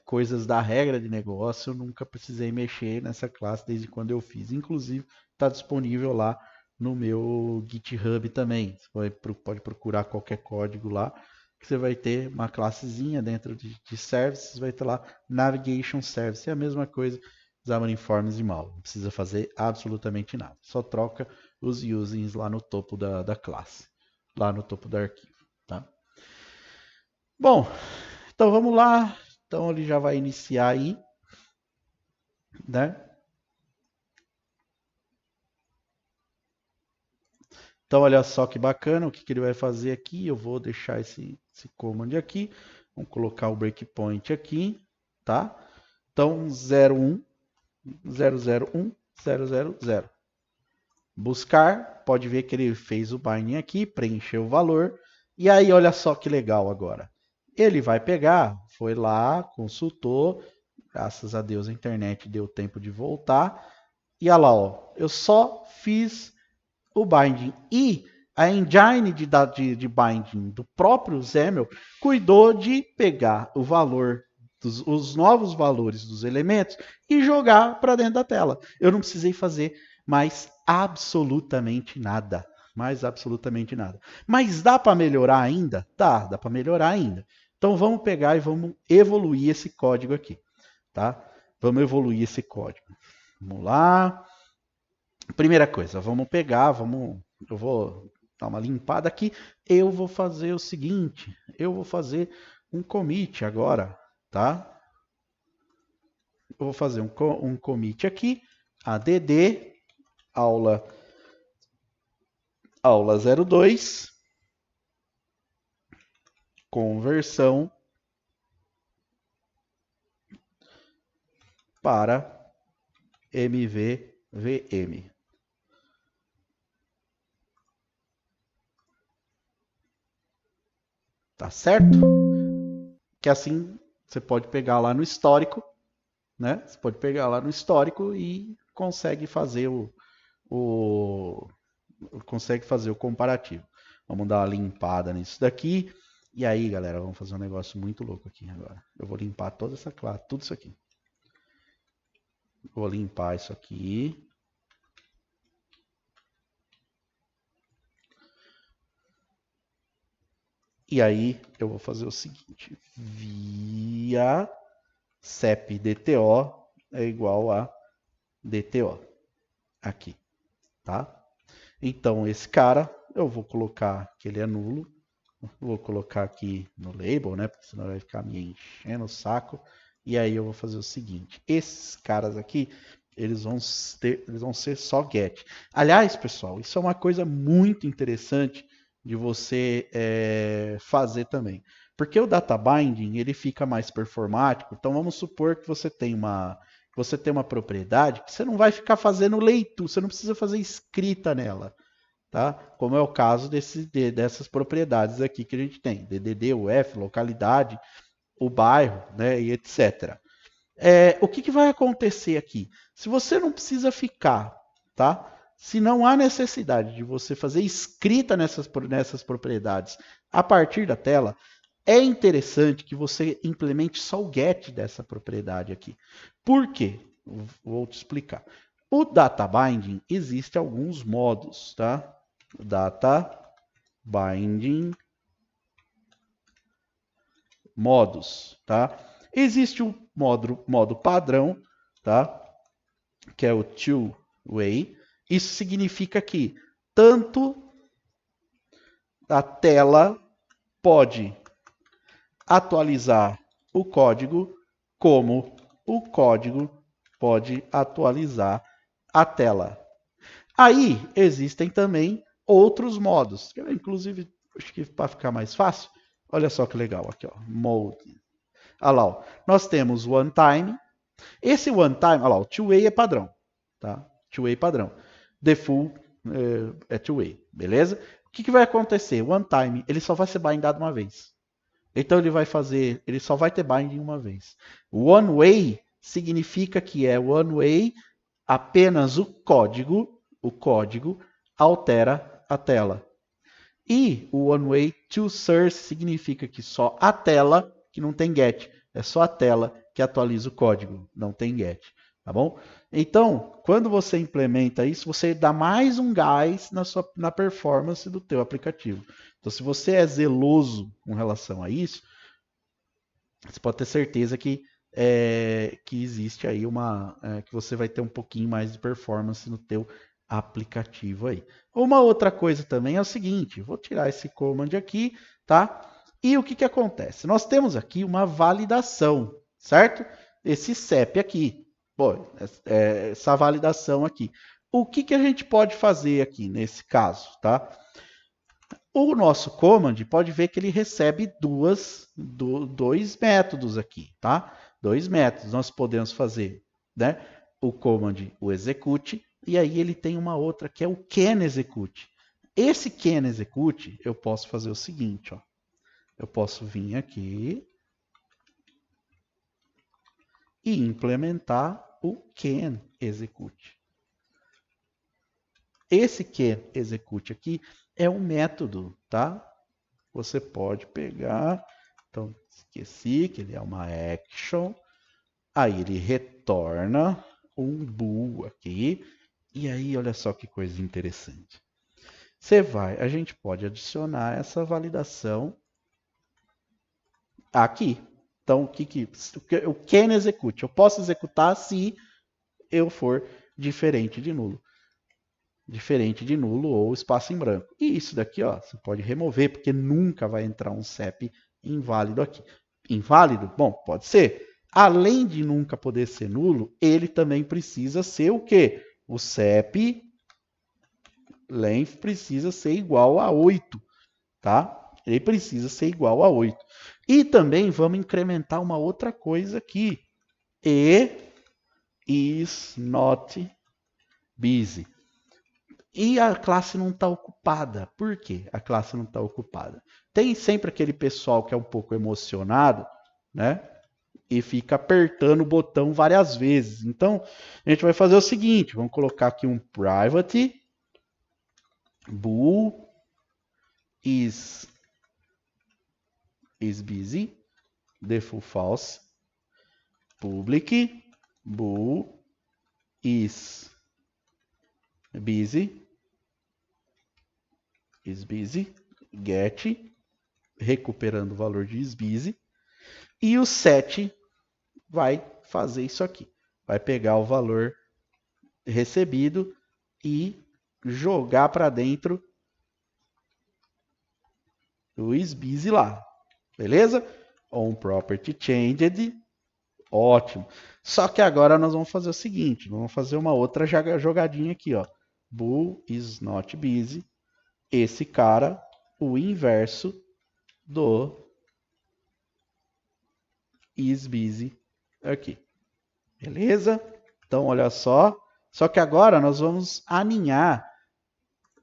coisas da regra de negócio, eu nunca precisei mexer nessa classe desde quando eu fiz. Inclusive, está disponível lá no meu GitHub também. Você pode procurar qualquer código lá, que você vai ter uma classezinha dentro de services, vai ter lá Navigation Service. É a mesma coisa Xamarin Forms e mal. Não precisa fazer absolutamente nada. Só troca os usings lá no topo da classe, lá no topo do arquivo. Tá? Bom, então vamos lá. Então ele já vai iniciar aí, né? Então olha só que bacana o que ele vai fazer aqui. Eu vou deixar esse command aqui. Vamos colocar o breakpoint aqui, tá? Então 01, 001, 000. Buscar, pode ver que ele fez o binding aqui, preencheu o valor. E aí olha só que legal agora. Ele vai pegar, foi lá, consultou. Graças a Deus a internet deu tempo de voltar. E olha lá, ó, eu só fiz o binding. E a engine de binding do próprio XAML cuidou de pegar o valor, os novos valores dos elementos e jogar para dentro da tela. Eu não precisei fazer mais absolutamente nada. Mais absolutamente nada. Mas dá para melhorar ainda? Dá para melhorar ainda. Então vamos pegar e vamos evoluir esse código aqui. Tá? Vamos evoluir esse código. Vamos lá. Primeira coisa, vamos pegar, eu vou dar uma limpada aqui. Eu vou fazer o seguinte, eu vou fazer um commit agora, tá? Eu vou fazer um commit aqui, add aula 02, conversão para MVVM. Tá certo? Que assim você pode pegar lá no histórico, né? Você pode pegar lá no histórico e consegue fazer consegue fazer o comparativo. Vamos dar uma limpada nisso daqui. E aí, galera, vamos fazer um negócio muito louco aqui agora. Eu vou limpar toda essa classe, tudo isso aqui. Vou limpar isso aqui. E aí, eu vou fazer o seguinte. Via CEP DTO é igual a DTO. Aqui, tá? Então, esse cara, eu vou colocar que ele é nulo. Vou colocar aqui no label, né? Porque senão vai ficar me enchendo o saco. E aí eu vou fazer o seguinte. Esses caras aqui, eles vão ser só get. Aliás, pessoal, isso é uma coisa muito interessante de você fazer também. Porque o data binding, ele fica mais performático. Então vamos supor que você tem uma propriedade que você não vai ficar fazendo leitura, você não precisa fazer escrita nela. Tá? Como é o caso dessas propriedades aqui que a gente tem, DDD, UF, localidade, o bairro, né, e etc. O que vai acontecer aqui? Se você não precisa ficar, tá? Se não há necessidade de você fazer escrita nessas propriedades a partir da tela, é interessante que você implemente só o get dessa propriedade aqui. Por quê? Vou te explicar. O data binding existe alguns modos, tá? Data binding modos, tá? Existe o modo padrão, tá? Que é o two-way. Isso significa que tanto a tela pode atualizar o código, como o código pode atualizar a tela. Aí existem também outros modos. Inclusive, acho que para ficar mais fácil, olha só que legal aqui, ó, mode. Olha lá, ó, nós temos one time. Esse one time, olha lá, o two-way é padrão, tá? Two-way padrão. Default é two-way, beleza? O que vai acontecer? O one time, ele só vai ser bindado uma vez. Então ele só vai ter binding uma vez. One way significa que é one way apenas o código altera a tela. E o one way to source significa que só a tela, que não tem get, é só a tela que atualiza o código, não tem get, tá bom? Então, quando você implementa isso, você dá mais um gás na performance do teu aplicativo. Então, se você é zeloso com relação a isso, você pode ter certeza que que existe aí que você vai ter um pouquinho mais de performance no teu aplicativo aí. Uma outra coisa também é o seguinte, vou tirar esse command aqui, tá? E o que que acontece? Nós temos aqui uma validação, certo? Esse CEP aqui, bom, essa validação aqui. O que que a gente pode fazer aqui nesse caso, tá? O nosso command pode ver que ele recebe dois métodos aqui, tá? Dois métodos. Nós podemos fazer, né? O command, o execute, e aí ele tem uma outra que é o can execute. Esse can execute, eu posso fazer o seguinte, ó. Eu posso vir aqui e implementar o can execute. Esse can execute aqui é um método, tá? Você pode pegar, então esqueci que ele é uma action, aí ele retorna um bool aqui, e aí olha só que coisa interessante. A gente pode adicionar essa validação aqui. Então, o can execute? Eu posso executar se eu for diferente de nulo. Diferente de nulo ou espaço em branco. E isso daqui, ó, você pode remover, porque nunca vai entrar um CEP inválido aqui. Inválido? Bom, pode ser. Além de nunca poder ser nulo, ele também precisa ser o quê? O CEP length precisa ser igual a 8, tá? Ele precisa ser igual a 8. E também vamos incrementar uma outra coisa aqui. E is not busy. E a classe não está ocupada. Por quê? A classe não está ocupada. Tem sempre aquele pessoal que é um pouco emocionado, né? E fica apertando o botão várias vezes. Então, a gente vai fazer o seguinte. Vamos colocar aqui um private bool is busy, default false, public bool is busy, get, recuperando o valor de isBusy, e o set vai fazer isso aqui. Vai pegar o valor recebido e jogar para dentro do isBusy lá. Beleza? OnProperty changed. Ótimo. Só que agora nós vamos fazer o seguinte. Vamos fazer uma outra jogadinha aqui, ó. Bool is not busy. Esse cara, o inverso do isBusy aqui. Beleza? Então, olha só. Só que agora nós vamos aninhar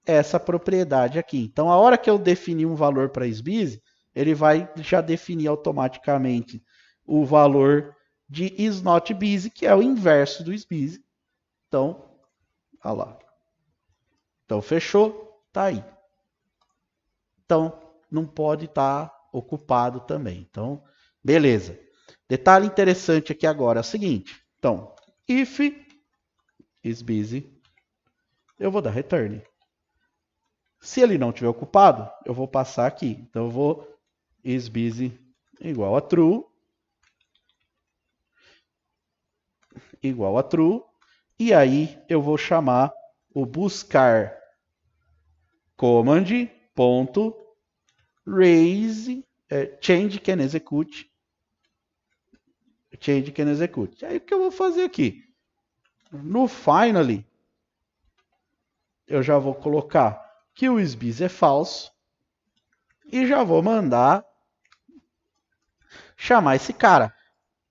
essa propriedade aqui. Então, a hora que eu definir um valor para isBusy, ele vai já definir automaticamente o valor de isNotBusy, que é o inverso do isBusy. Então, olha lá. Então, fechou, tá aí. Então, não pode estar ocupado também. Então, beleza. Detalhe interessante aqui agora é o seguinte. Então, if isBusy, eu vou dar return. Se ele não estiver ocupado, eu vou passar aqui. Então, eu vou isBusy igual a true. Igual a true. E aí, eu vou chamar o buscar command ponto raise change can execute. Change can execute. Aí, o que eu vou fazer aqui? No finally, eu já vou colocar que o isBusy é falso e já vou mandar chamar esse cara.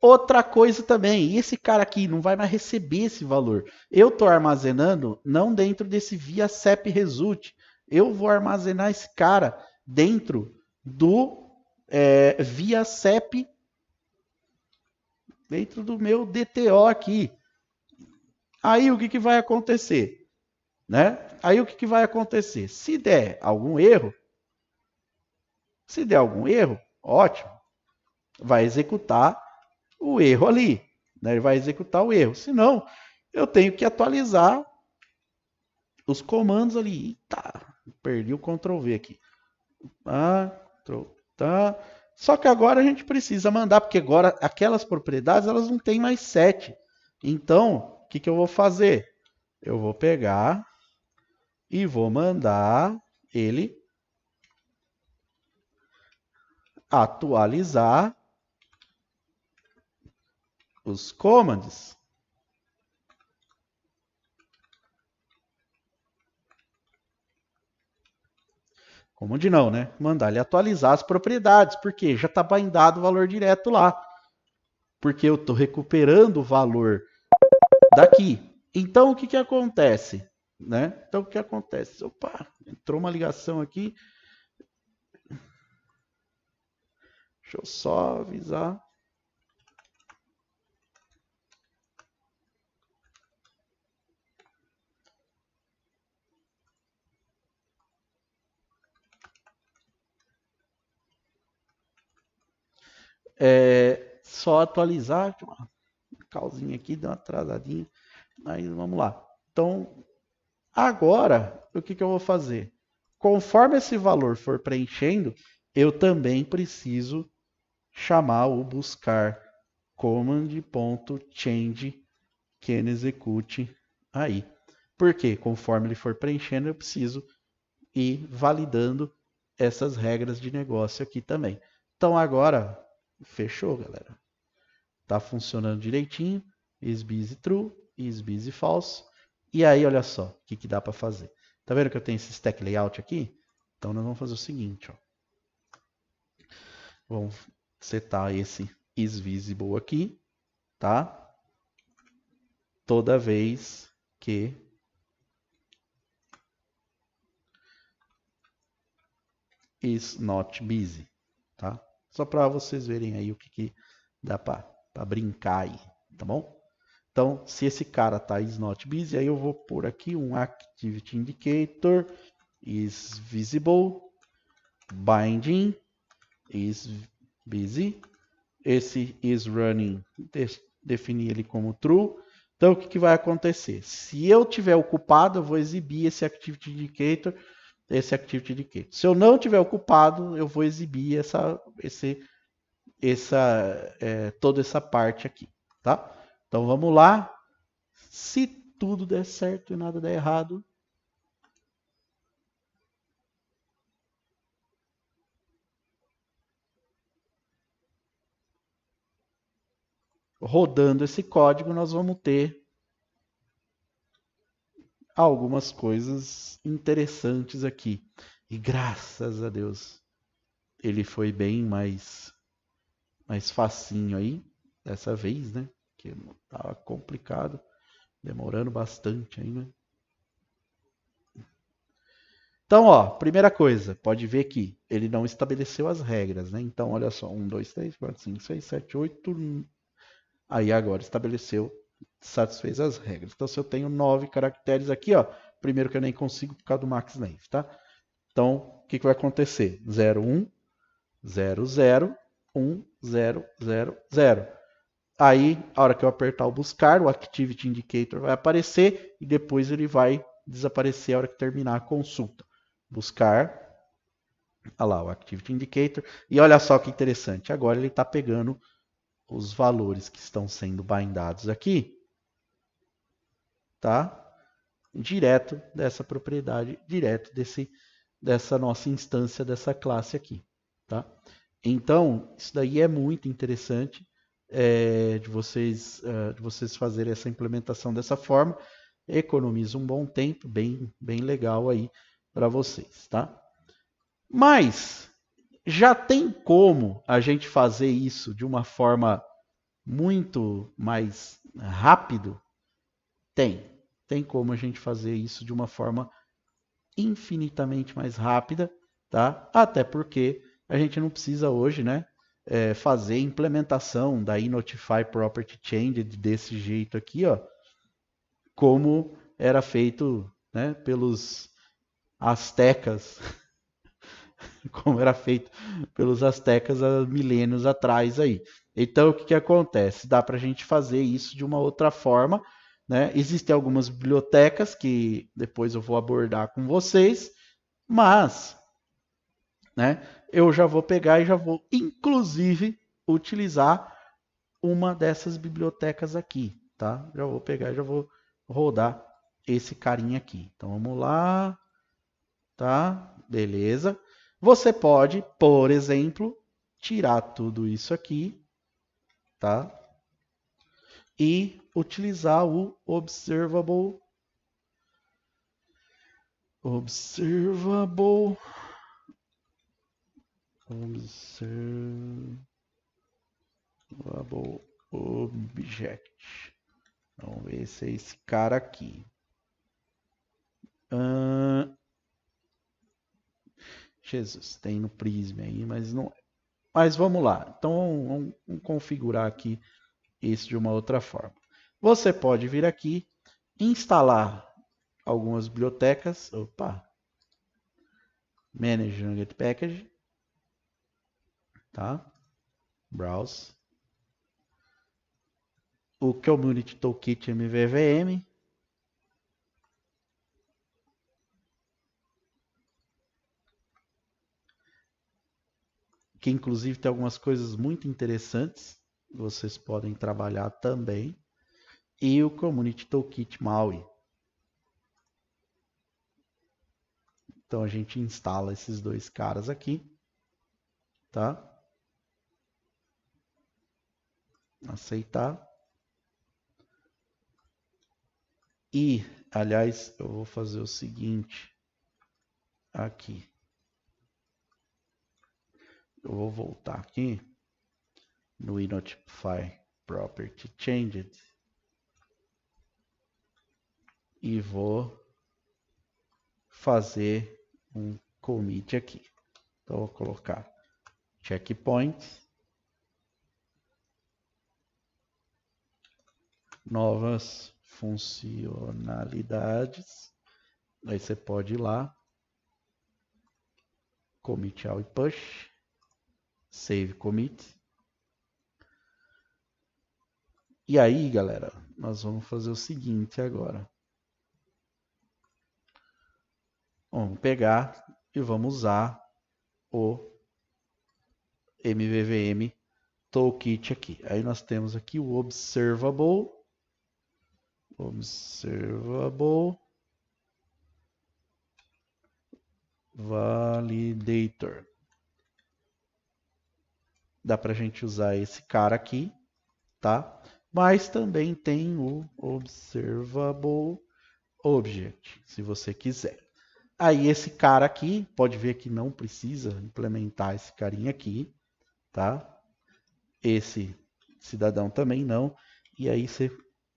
Outra coisa também, esse cara aqui não vai mais receber esse valor. Eu estou armazenando não dentro desse via CEP result. Eu vou armazenar esse cara dentro do via CEP, dentro do meu DTO aqui. Aí o que vai acontecer? Né? Aí o que vai acontecer? Se der algum erro, ótimo, vai executar o erro ali, né? Ele vai executar o erro. Senão, eu tenho que atualizar os comandos ali. Eita, perdi o Ctrl V aqui. Tá. Só que agora a gente precisa mandar, porque agora aquelas propriedades elas não têm mais set. Então, o que eu vou fazer? Eu vou pegar e vou mandar ele atualizar os commands. Command não, né? Mandar ele atualizar as propriedades, porque já está bindado o valor direto lá. Porque eu estou recuperando o valor daqui. Então, o que acontece? Né? Então, o que acontece? Opa, entrou uma ligação aqui. Deixa eu só avisar. Só atualizar. Uma calzinha aqui, deu uma atrasadinha. Aí vamos lá. Então, agora, o que eu vou fazer? Conforme esse valor for preenchendo, eu também preciso chamar o buscar command.change que ele execute aí. Porque conforme ele for preenchendo, eu preciso ir validando essas regras de negócio aqui também. Então agora, fechou, galera. Tá funcionando direitinho. Is busy true, is busy false. E aí, olha só, o que dá para fazer. Tá vendo que eu tenho esse stack layout aqui? Então nós vamos fazer o seguinte, ó. Vamos setar esse is visible aqui, tá? Toda vez que is not busy, tá? Só para vocês verem aí o que dá para brincar aí, tá bom? Então, se esse cara tá is not busy, aí eu vou pôr aqui um activity indicator is visible, binding is busy, esse is running, definir ele como true. Então, o que vai acontecer? Se eu tiver ocupado, eu vou exibir esse activity indicator. Se eu não tiver ocupado, eu vou exibir toda essa parte aqui, tá? Então vamos lá. Se tudo der certo e nada der errado, rodando esse código, nós vamos ter algumas coisas interessantes aqui. E graças a Deus, ele foi bem mais facinho aí, dessa vez, né? Que tava complicado, demorando bastante aí, né? Então, ó, primeira coisa, pode ver que ele não estabeleceu as regras, né? Então, olha só, 1, 2, 3, 4, 5, 6, 7, 8. Aí agora estabeleceu, satisfez as regras. Então, se eu tenho 9 caracteres aqui, ó, primeiro que eu nem consigo por causa do max length, tá? Então, o que vai acontecer? 0, 1, 0, 0, 1, 0, 0, 0. Aí, a hora que eu apertar o buscar, o Activity Indicator vai aparecer e depois ele vai desaparecer a hora que terminar a consulta. Buscar, olha lá, o Activity Indicator. E olha só que interessante, agora ele está pegando os valores que estão sendo bindados aqui, tá? Direto dessa propriedade, direto dessa nossa instância, dessa classe aqui, tá? Então, isso daí é muito interessante de vocês fazerem essa implementação dessa forma. Economiza um bom tempo, bem legal aí para vocês, tá? Mas já tem como a gente fazer isso de uma forma muito mais rápido? Tem como a gente fazer isso de uma forma infinitamente mais rápida, tá? Até porque a gente não precisa hoje, né, fazer implementação da Notify Property Change desse jeito aqui, ó, como era feito, né, pelos astecas, como era feito pelos astecas há milênios atrás aí. Então, o que acontece? Dá para a gente fazer isso de uma outra forma, né? Existem algumas bibliotecas que depois eu vou abordar com vocês, mas, né, eu já vou pegar e já vou, inclusive, utilizar uma dessas bibliotecas aqui, tá? Já vou pegar e já vou rodar esse carinha aqui. Então vamos lá, tá? Beleza. Você pode, por exemplo, tirar tudo isso aqui, tá? E utilizar o observable object. Vamos ver se é esse cara aqui. Jesus, tem no Prism aí, mas não é. Mas vamos lá. Então vamos configurar aqui isso de uma outra forma. Você pode vir aqui, instalar algumas bibliotecas. Opa! Manage NuGet Package. Tá? Browse. O Community Toolkit MVVM. Que inclusive tem algumas coisas muito interessantes. Vocês podem trabalhar também. E o Community Toolkit MAUI. Então a gente instala esses dois caras aqui. Tá? Aceitar. E, aliás, eu vou fazer o seguinte aqui. Eu vou voltar aqui no Notify Property Changed e vou fazer um commit aqui. Então, eu vou colocar checkpoints, novas funcionalidades. Aí você pode ir lá, commit all e push, save commit. E aí, galera, nós vamos fazer o seguinte agora. Vamos pegar e vamos usar o MVVM Toolkit aqui. Aí nós temos aqui o Observable Validator. Dá para a gente usar esse cara aqui, tá? Mas também tem o Observable Object, se você quiser. Aí esse cara aqui, pode ver que não precisa implementar esse carinha aqui, tá? Esse cidadão também não. E aí você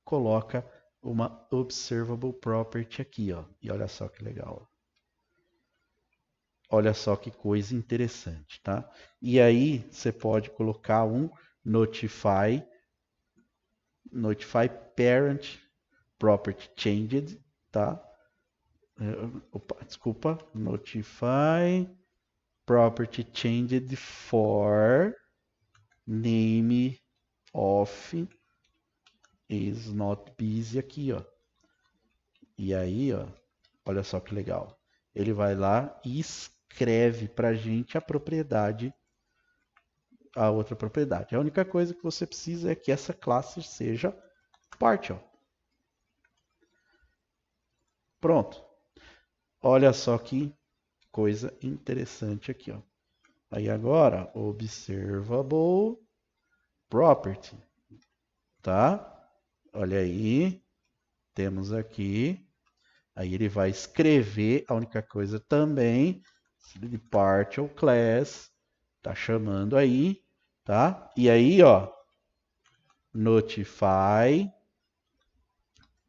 coloca uma Observable Property aqui, ó. E olha só que legal. Olha só que coisa interessante, tá? E aí você pode colocar um Notify Parent Property Changed, tá? Opa, desculpa. Notify Property Changed for name of is not busy aqui, ó. E aí, ó, olha só que legal. Ele vai lá e escreve para a gente a propriedade, a outra propriedade. A única coisa que você precisa é que essa classe seja partial. Pronto. Olha só que coisa interessante aqui, ó. Aí agora, observable property, tá? Olha aí, temos aqui. Aí ele vai escrever a única coisa também, de partial class, tá chamando aí, tá? E aí, ó, notify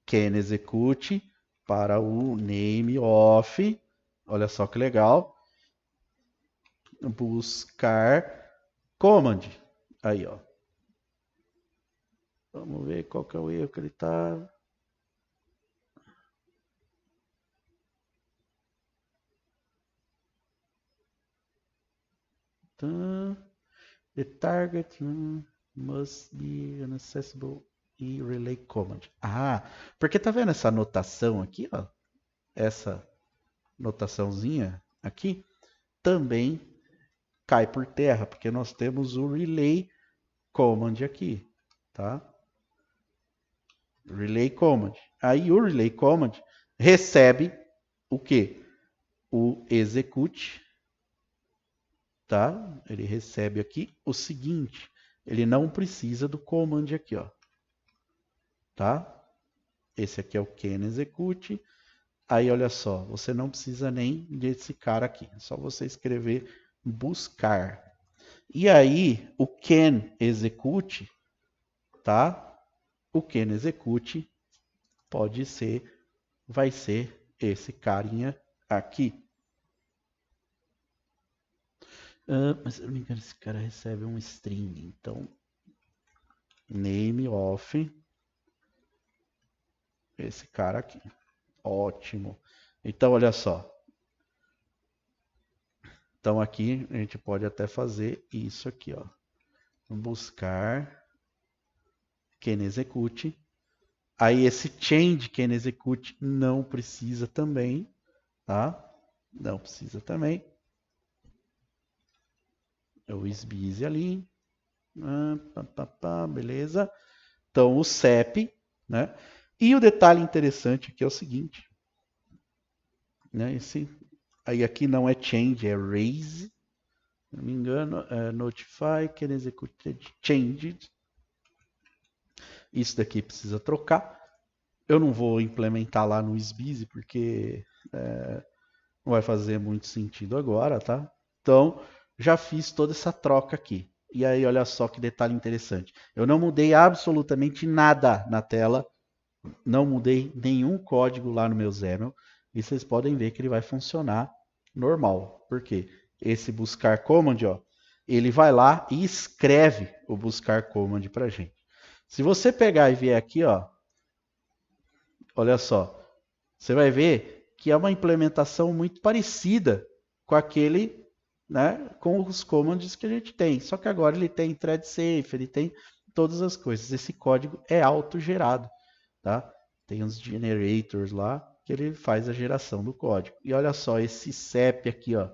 can execute para o name of, olha só que legal, buscar command, aí, ó. Vamos ver qual que é o erro que ele tá. The target must be inaccessible e relay command. Ah, porque tá vendo essa anotação aqui, ó? Essa notaçãozinha aqui também cai por terra, porque nós temos o relay command aqui, tá? Relay command. Aí o relay command recebe o quê? O execute, tá? Ele recebe aqui o seguinte, ele não precisa do command aqui, ó, tá? Esse aqui é o can execute. Aí olha só, você não precisa nem desse cara aqui, é só você escrever buscar. E aí o can execute, tá? O can execute pode ser, vai ser esse carinha aqui. Mas se eu não me engano, esse cara recebe um string, então name of esse cara aqui. Ótimo. Então olha só. Então aqui a gente pode até fazer isso aqui, ó. Buscar can execute. Aí esse change can execute não precisa também, tá? Não precisa também. É o sbusy ali. Beleza. Então o CEP, né? E o detalhe interessante aqui é o seguinte, né? Aí aqui não é change, é raise. Se não me engano, é notify can execute changed. Isso daqui precisa trocar. Eu não vou implementar lá no sbusy porque não vai fazer muito sentido agora, tá? Então, já fiz toda essa troca aqui. E aí, olha só que detalhe interessante. Eu não mudei absolutamente nada na tela, não mudei nenhum código lá no meu XAML, e vocês podem ver que ele vai funcionar normal. Por quê? Esse buscar command, ó, ele vai lá e escreve o buscar command pra gente. Se você pegar e vier aqui, ó, olha só, você vai ver que é uma implementação muito parecida com aquele, né, com os commands que a gente tem. Só que agora ele tem thread safe, ele tem todas as coisas. Esse código é autogerado, tá? Tem uns generators lá que ele faz a geração do código. E olha só esse CEP aqui, ó.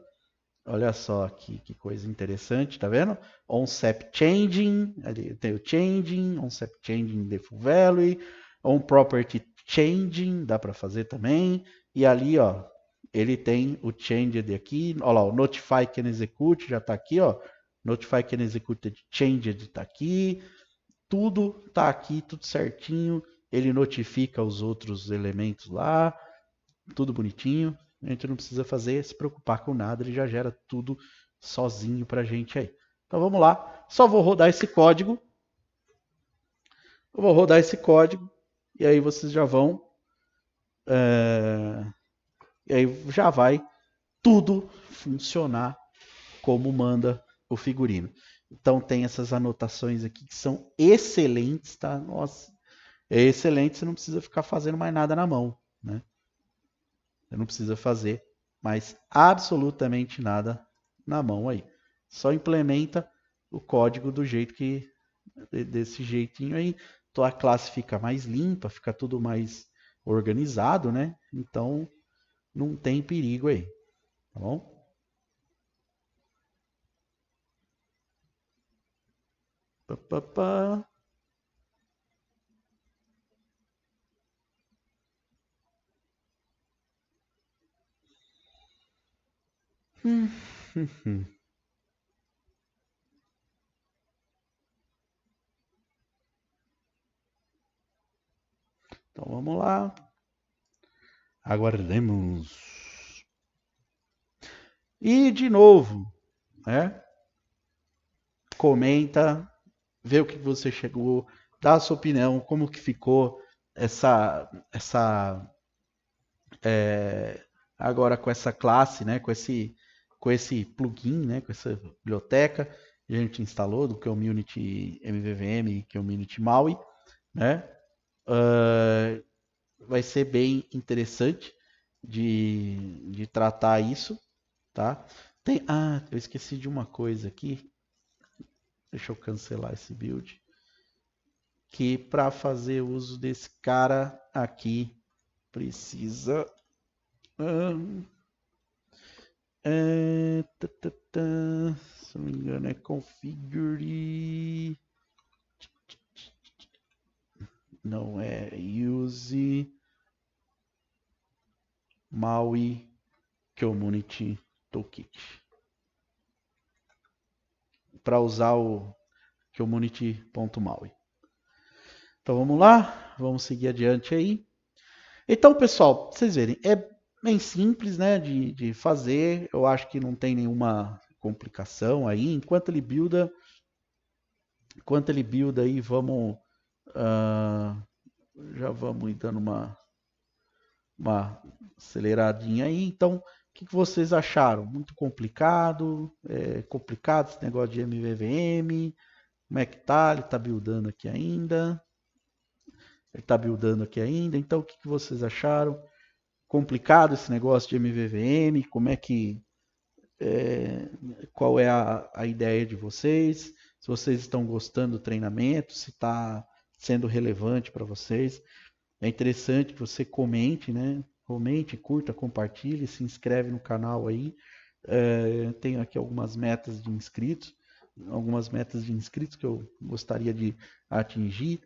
Olha só aqui que coisa interessante, tá vendo? OnCep changing, ali tem o changing, OnCep changing default value, OnProperty changing, dá para fazer também. E ali, ó, ele tem o changed aqui, olha lá, o notify can execute já está aqui, ó. Notify can execute changed está aqui. Tudo está aqui, tudo certinho. Ele notifica os outros elementos lá, tudo bonitinho. A gente não precisa se preocupar com nada, ele já gera tudo sozinho para a gente aí. Então vamos lá, só vou rodar esse código. Eu vou rodar esse código e aí vocês já vão. E aí já vai tudo funcionar como manda o figurino. Então tem essas anotações aqui que são excelentes, tá? Nossa, é excelente, você não precisa ficar fazendo mais nada na mão, né? Você não precisa fazer mais absolutamente nada na mão aí. Só implementa o código do jeito que desse jeitinho aí, tua classe fica mais limpa, fica tudo mais organizado, né? Então não tem perigo aí, tá bom? Pá, pá, pá. Então vamos lá. Aguardemos. E de novo, né? Comenta, vê o que você chegou, dá a sua opinião, como que ficou essa agora com essa classe, né? Com esse plugin, né? Com essa biblioteca que a gente instalou do Community MVVM e Community MAUI, né? Vai ser bem interessante de tratar isso, tá? Eu esqueci de uma coisa aqui. Deixa eu cancelar esse build. Que para fazer uso desse cara aqui precisa Se não me engano é configure, não é use Maui Community Toolkit. Para usar o community.maui. Então vamos lá, vamos seguir adiante aí. Então, pessoal, pra vocês verem, é bem simples, né, de fazer. Eu acho que não tem nenhuma complicação aí. Enquanto ele builda aí, vamos já vamos dando uma aceleradinha aí. Então, o que vocês acharam? Muito complicado? É complicado esse negócio de MVVM? Como é que tá? Ele tá buildando aqui ainda. Então, o que vocês acharam? Complicado esse negócio de MVVM? Como é que... qual é a ideia de vocês? Se vocês estão gostando do treinamento, se está sendo relevante para vocês. É interessante que você comente, né? Comente, curta, compartilhe, se inscreve no canal aí. Tenho aqui algumas metas de inscritos que eu gostaria de atingir,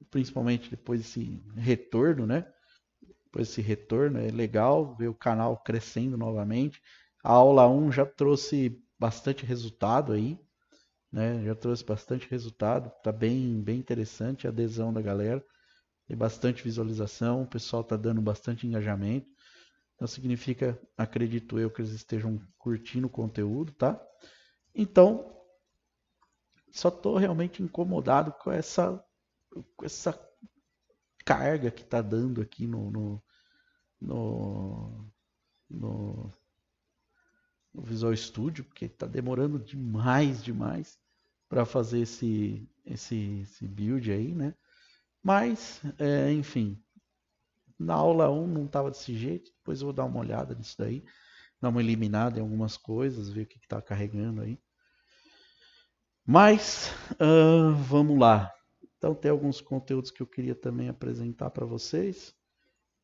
principalmente depois desse retorno, né? Depois desse retorno é legal ver o canal crescendo novamente. A aula 1 já trouxe bastante resultado aí, né? Tá bem interessante a adesão da galera. Tem bastante visualização, o pessoal está dando bastante engajamento. Então significa, acredito eu, que eles estejam curtindo o conteúdo, tá? Então, só estou realmente incomodado com essa carga que está dando aqui no Visual Studio, porque está demorando demais para fazer esse build aí, né? Mas, enfim, na aula 1 não estava desse jeito, depois eu vou dar uma olhada nisso daí, dar uma eliminada em algumas coisas, ver o que está carregando aí. Mas, vamos lá. Então tem alguns conteúdos que eu queria também apresentar para vocês,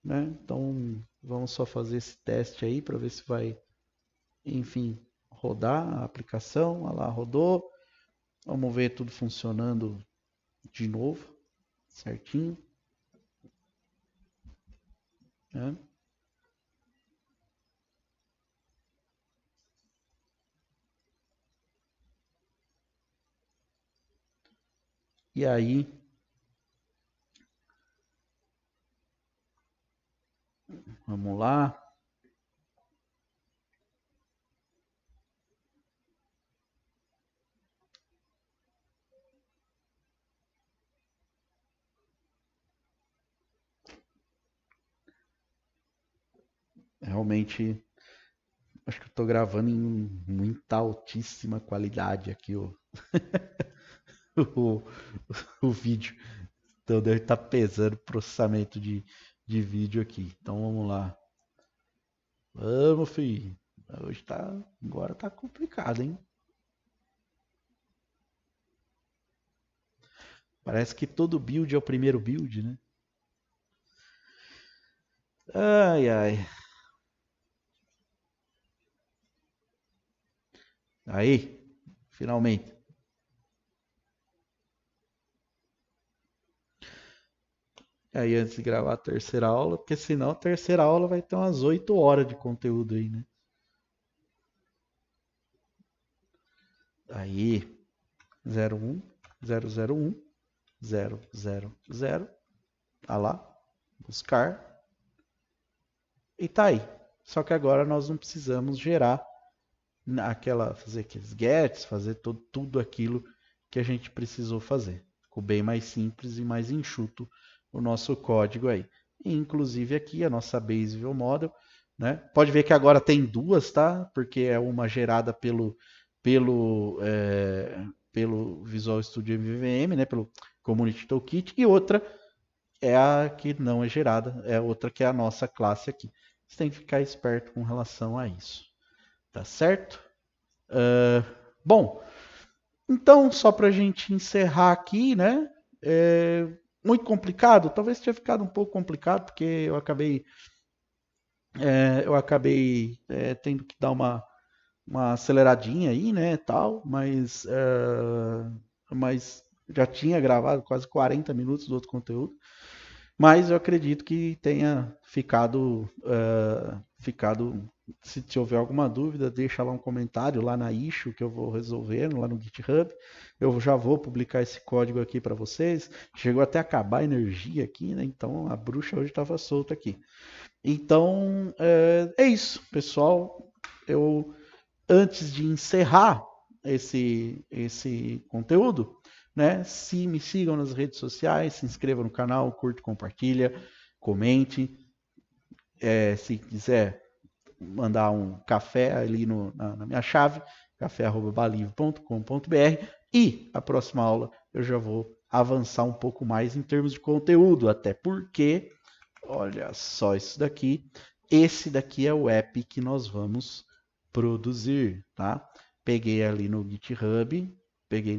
né? Então vamos só fazer esse teste aí para ver se vai, enfim, rodar a aplicação. Olha lá, rodou. Vamos ver tudo funcionando de novo, certinho. Né? E aí, vamos lá. Realmente, acho que eu estou gravando em muita altíssima qualidade aqui o, o vídeo. Então deve estar pesando o processamento de vídeo aqui. Então vamos lá. Vamos, filho. Agora tá complicado, hein? Parece que todo build é o primeiro build, né? Ai, ai. Aí, finalmente. Aí antes de gravar a terceira aula, porque senão a terceira aula vai ter umas 8 horas de conteúdo aí, né? Aí, 01, 001, 000, tá lá, buscar, e tá aí. Só que agora nós não precisamos gerar fazer aqueles gets, fazer tudo aquilo que a gente precisou fazer. Ficou bem mais simples e mais enxuto o nosso código aí. E, inclusive aqui a nossa Base View Model, né? Pode ver que agora tem duas, tá? Porque é uma gerada pelo Visual Studio MVVM, né? Pelo Community Toolkit, e outra é a que não é gerada, é outra que é a nossa classe aqui. Você tem que ficar esperto com relação a isso. Tá certo? Bom, então só para a gente encerrar aqui, né? Muito complicado, talvez tenha ficado um pouco complicado, porque eu acabei tendo que dar uma aceleradinha aí, né, tal, mas já tinha gravado quase 40 minutos do outro conteúdo, mas eu acredito que tenha ficado, se houver alguma dúvida, deixa lá um comentário lá na issue que eu vou resolvendo lá no GitHub. Eu já vou publicar esse código aqui para vocês. Chegou até a acabar a energia aqui, né? Então a bruxa hoje estava solta aqui. Então é isso, pessoal. Eu antes de encerrar esse conteúdo, né? Se me sigam nas redes sociais, se inscreva no canal, curte, compartilha, comente. Se quiser mandar um café ali na minha chave, café@balive.com.br. E a próxima aula eu já vou avançar um pouco mais em termos de conteúdo, até porque, olha só isso daqui, esse daqui é o app que nós vamos produzir, tá? Peguei ali no GitHub, peguei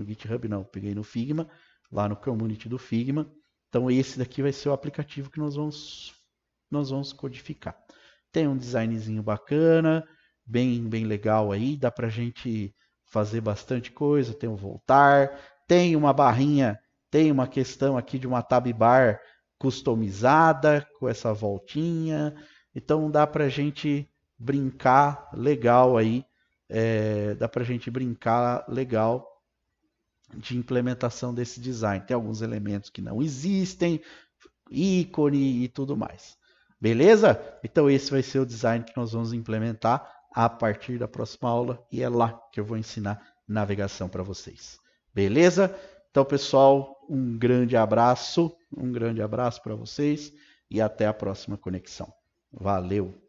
no Figma, lá no community do Figma. Então esse daqui vai ser o aplicativo que nós vamos codificar. Tem um designzinho bacana, bem legal aí, dá pra gente fazer bastante coisa, tem o voltar, tem uma barrinha, tem uma questão aqui de uma tab bar customizada com essa voltinha, então dá pra gente brincar legal aí, dá pra gente brincar legal de implementação desse design. Tem alguns elementos que não existem, ícone e tudo mais. Beleza? Então esse vai ser o design que nós vamos implementar a partir da próxima aula e é lá que eu vou ensinar navegação para vocês. Beleza? Então, pessoal, um grande abraço para vocês e até a próxima conexão. Valeu!